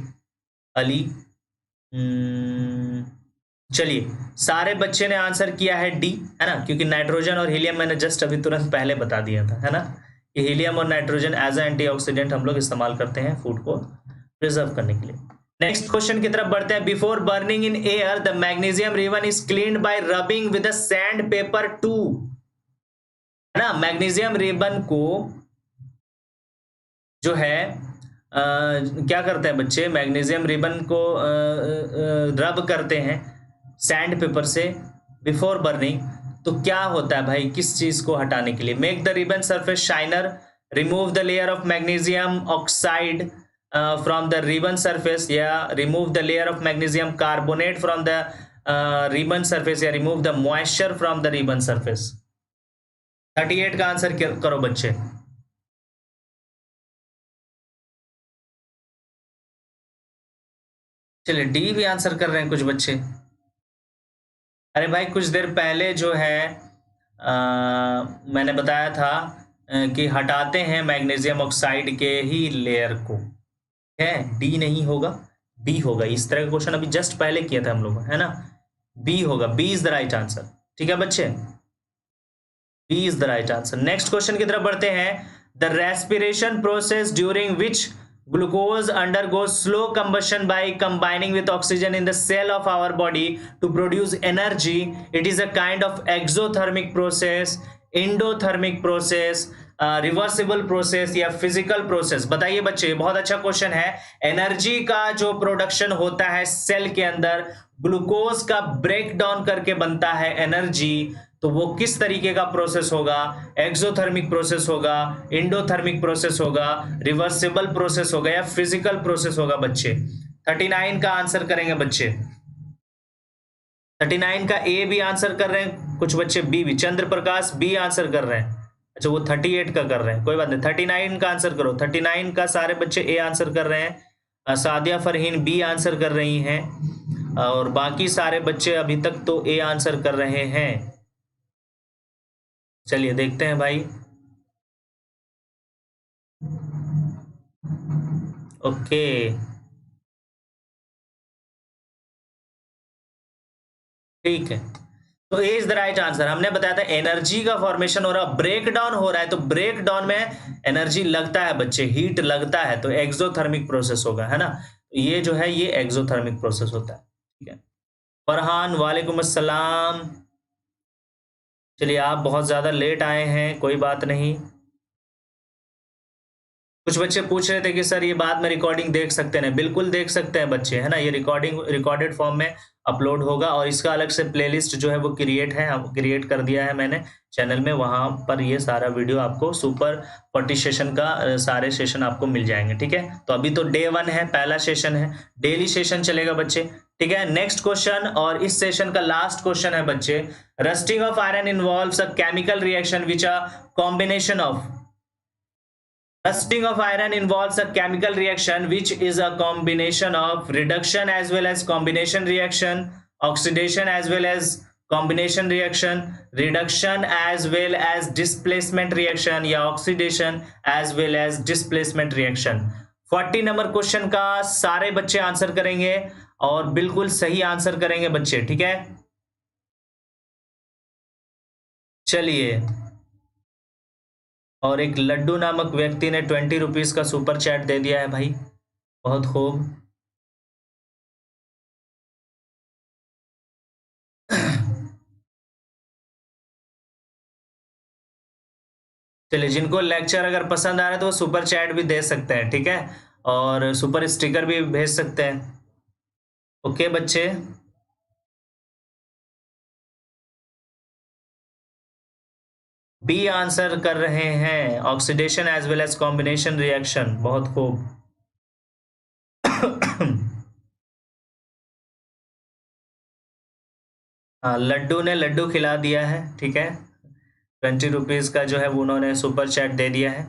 अली। चलिए, सारे बच्चे ने आंसर किया है डी, है ना, क्योंकि नाइट्रोजन और हीलियम मैंने जस्ट अभी तुरंत पहले बता दिया था, है ना, कि हीलियम और नाइट्रोजन एज ए एंटीऑक्सीडेंट हम लोग इस्तेमाल करते हैं फूड को प्रिजर्व करने के लिए। नेक्स्ट क्वेश्चन की तरफ बढ़ते हैं। Before burning in air the magnesium ribbon is cleaned bye rubbing with sand paper two, है ना। मैग्नीशियम रिबन को जो है क्या करते हैं बच्चे, मैग्नीशियम रिबन को रब करते हैं सैंड पेपर से बिफोर बर्निंग, तो क्या होता है भाई, किस चीज को हटाने के लिए? Make the ribbon surface shiner, remove the layer of magnesium oxide from the ribbon surface, या remove the layer of magnesium carbonate from the ribbon surface, या remove the moisture from the ribbon surface. 38 का answer करो बच्चे। चलिए D भी answer कर रहे हैं कुछ बच्चे। अरे भाई कुछ देर पहले जो है मैंने बताया था कि हटाते हैं मैग्नीशियम ऑक्साइड के ही लेयर को, है डी नहीं होगा, बी होगा। इस तरह का क्वेश्चन अभी जस्ट पहले किया था हम लोगों ने, है ना, बी होगा, B is the right answer. ठीक है बच्चे, B is the right answer. Next question की तरफ बढ़ते हैं। The respiration process during which glucose undergoes slow combustion by combining with oxygen in the cell of our body to produce energy, it is a kind of exothermic process, endothermic process, reversible process, या physical process? बताइए बच्चे, बहुत अच्छा question है। Energy का जो production होता है सेल के अंदर, ग्लूकोज का ब्रेक डाउन करके बनता है एनर्जी, तो वो किस तरीके का प्रोसेस होगा? एक्सोथर्मिक प्रोसेस होगा, इंडोथर्मिक प्रोसेस होगा, रिवर्सिबल प्रोसेस होगा, या फिजिकल प्रोसेस होगा बच्चे? 39 का आंसर करेंगे बच्चे। 39 का ए भी आंसर कर रहे हैं कुछ बच्चे, बी भी, चंद्र प्रकाश बी आंसर कर रहे हैं। अच्छा वो 38 का कर रहे हैं, कोई बात नहीं, 39 का आंसर करो। 39 का सारे बच्चे ए आंसर कर रहे हैं। सादिया फरहीन बी आंसर कर रही हैं, और बाकी सारे बच्चे अभी तक तो ए आंसर कर रहे हैं। चलिए देखते हैं भाई। ओके, ठीक है, तो ए इज द राइट आंसर। हमने बताया था एनर्जी का फॉर्मेशन हो रहा, ब्रेक डाउन हो रहा है, तो ब्रेक डाउन में एनर्जी लगता है बच्चे, हीट लगता है, तो एक्सोथर्मिक प्रोसेस होगा, है ना। ये जो है ये एक्सोथर्मिक प्रोसेस होता है। ठीक है, फरहान वालेकुम अस्सलाम। चलिए आप बहुत ज्यादा लेट आए हैं, कोई बात नहीं। कुछ बच्चे पूछ रहे थे कि सर ये बाद में रिकॉर्डिंग देख सकते हैं? बिल्कुल देख सकते हैं बच्चे, है ना। ये रिकॉर्डिंग रिकॉर्डेड फॉर्म में अपलोड होगा, और इसका अलग से प्लेलिस्ट जो है वो क्रिएट कर दिया है मैंने चैनल में। वहां पर ये सारा वीडियो आपको सुपर 40 सेशन का सारे सेशन आपको मिल जाएंगे। ठीक है, तो अभी तो डे 1 है, पहला सेशन है, डेली सेशन चलेगा बच्चे। ठीक है, नेक्स्ट क्वेश्चन, और इस सेशन का लास्ट क्वेश्चन है बच्चे। Rusting of iron involves a chemical reaction which a combination of Rusting of iron involves a chemical reaction which is a combination of reduction as well as combination reaction, oxidation as well as combination reaction, reduction as well as displacement reaction, या oxidation as well as displacement reaction। 40 number question का सारे बच्चे answer करेंगे, और बिल्कुल सही answer करेंगे बच्चे। ठीक है, चलिए, और एक लड्डू नामक व्यक्ति ने 20 रुपीज का सुपर चैट दे दिया है भाई, बहुत खूब। चलिए, जिनको लेक्चर अगर पसंद आ रहा है तो वो सुपर चैट भी दे सकते हैं। ठीक है, और सुपर स्टिकर भी भेज सकते हैं। ओके बच्चे, बी आंसर कर रहे हैं, oxidation as well as combination reaction, बहुत खूब। हाँ, लड्डू ने लड्डू खिला दिया है। ठीक है, 20 रुपीज का जो है वो उन्होंने सुपर चैट दे दिया है।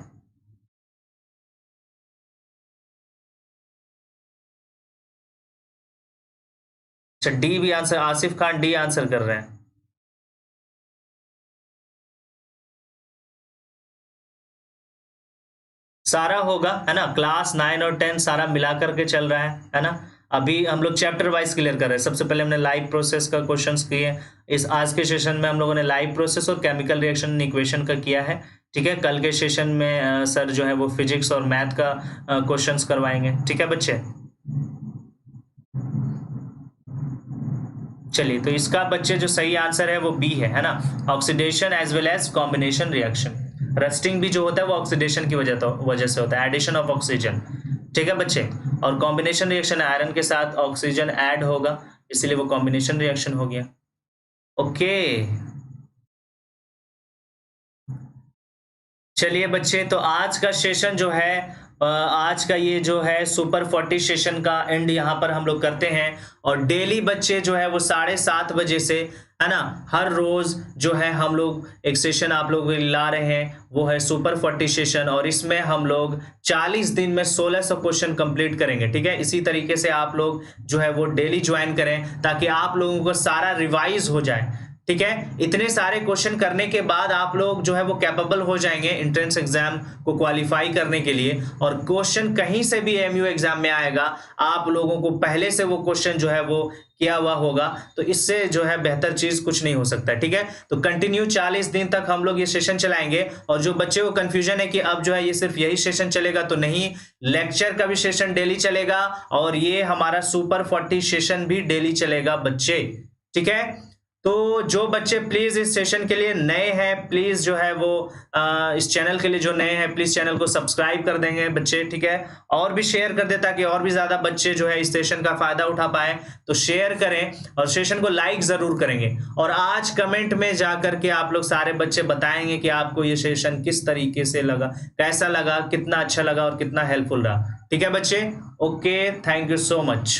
अच्छा, डी भी answer, Asif Khan D answer कर रहे हैं। सारा होगा, है ना, क्लास 9 और 10 सारा मिला करके चल रहा है ना। अभी हम लोग चैप्टर वाइज क्लियर कर रहे हैं। सबसे पहले हमने लाइव प्रोसेस का क्वेश्चंस किए। इस आज के सेशन में हम लोगों ने लाइव प्रोसेस और केमिकल रिएक्शन इक्वेशन का किया है। ठीक है, कल के सेशन में सर जो है वो फिजिक्स और मैथ का क्वेश्चंस करवाएंगे। ठीक है बच्चे, चलिए, तो इसका बच्चे जो सही आंसर है वो बी है ना, oxidation as well as combination reaction. Rusting भी जो होता है वो ऑक्सीडेशन की वजह से होता है, एडिशन ऑफ ऑक्सीजन। ठीक है बच्चे। और कॉम्बिनेशन रिएक्शन आयरन के साथ ऑक्सीजन ऐड होगा, इसलिए वो कॉम्बिनेशन रिएक्शन हो गया। ओके, चलिए बच्चे, तो आज का सेशन जो है आज का ये जो है सुपर 40 सेशन का एंड यहाँ पर हम लोग करते हैं। और डेली बच्चे जो है वो 7:30 बजे से, है ना, हर रोज जो है हम लोग एक सेशन आप लोग ला रहे हैं, वो है सुपर 40 सेशन। और इसमें हम लोग 40 दिन में 1600 क्वेश्चन कंप्लीट करेंगे। ठीक है, इसी तरीके से आप लोग जो है वो डेली ज्वाइन करें ताकि आप लोगों को सारा रिवाइज हो जाए। ठीक है, इतने सारे क्वेश्चन करने के बाद आप लोग जो है वो कैपेबल हो जाएंगे एंट्रेंस एग्जाम को क्वालिफाई करने के लिए। और क्वेश्चन कहीं से भी एमयू एग्जाम में आएगा, आप लोगों को पहले से वो क्वेश्चन जो है वो किया हुआ होगा, तो इससे जो है बेहतर चीज कुछ नहीं हो सकता। ठीक है, तो कंटिन्यू 40 दिन तक हम लोग ये सेशन चलाएंगे। और जो बच्चे को कंफ्यूजन है कि अब जो है ये सिर्फ यही सेशन चलेगा, तो नहीं, लेक्चर का भी सेशन डेली चलेगा और ये हमारा सुपर 40 सेशन भी डेली चलेगा बच्चे। ठीक है, तो जो बच्चे प्लीज इस सेशन के लिए नए हैं, प्लीज जो है वो इस चैनल के लिए जो नए हैं प्लीज चैनल को सब्सक्राइब कर देंगे बच्चे। ठीक है, और भी शेयर कर दे ताकि और भी ज्यादा बच्चे जो है इस सेशन का फायदा उठा पाए। तो शेयर करें और सेशन को लाइक जरूर करेंगे। और आज कमेंट में जाकर के आप लोग सारे बच्चे बताएंगे कि आपको ये सेशन किस तरीके से लगा, कैसा लगा, कितना अच्छा लगा और कितना हेल्पफुल रहा। ठीक है बच्चे, okay, thank you so much.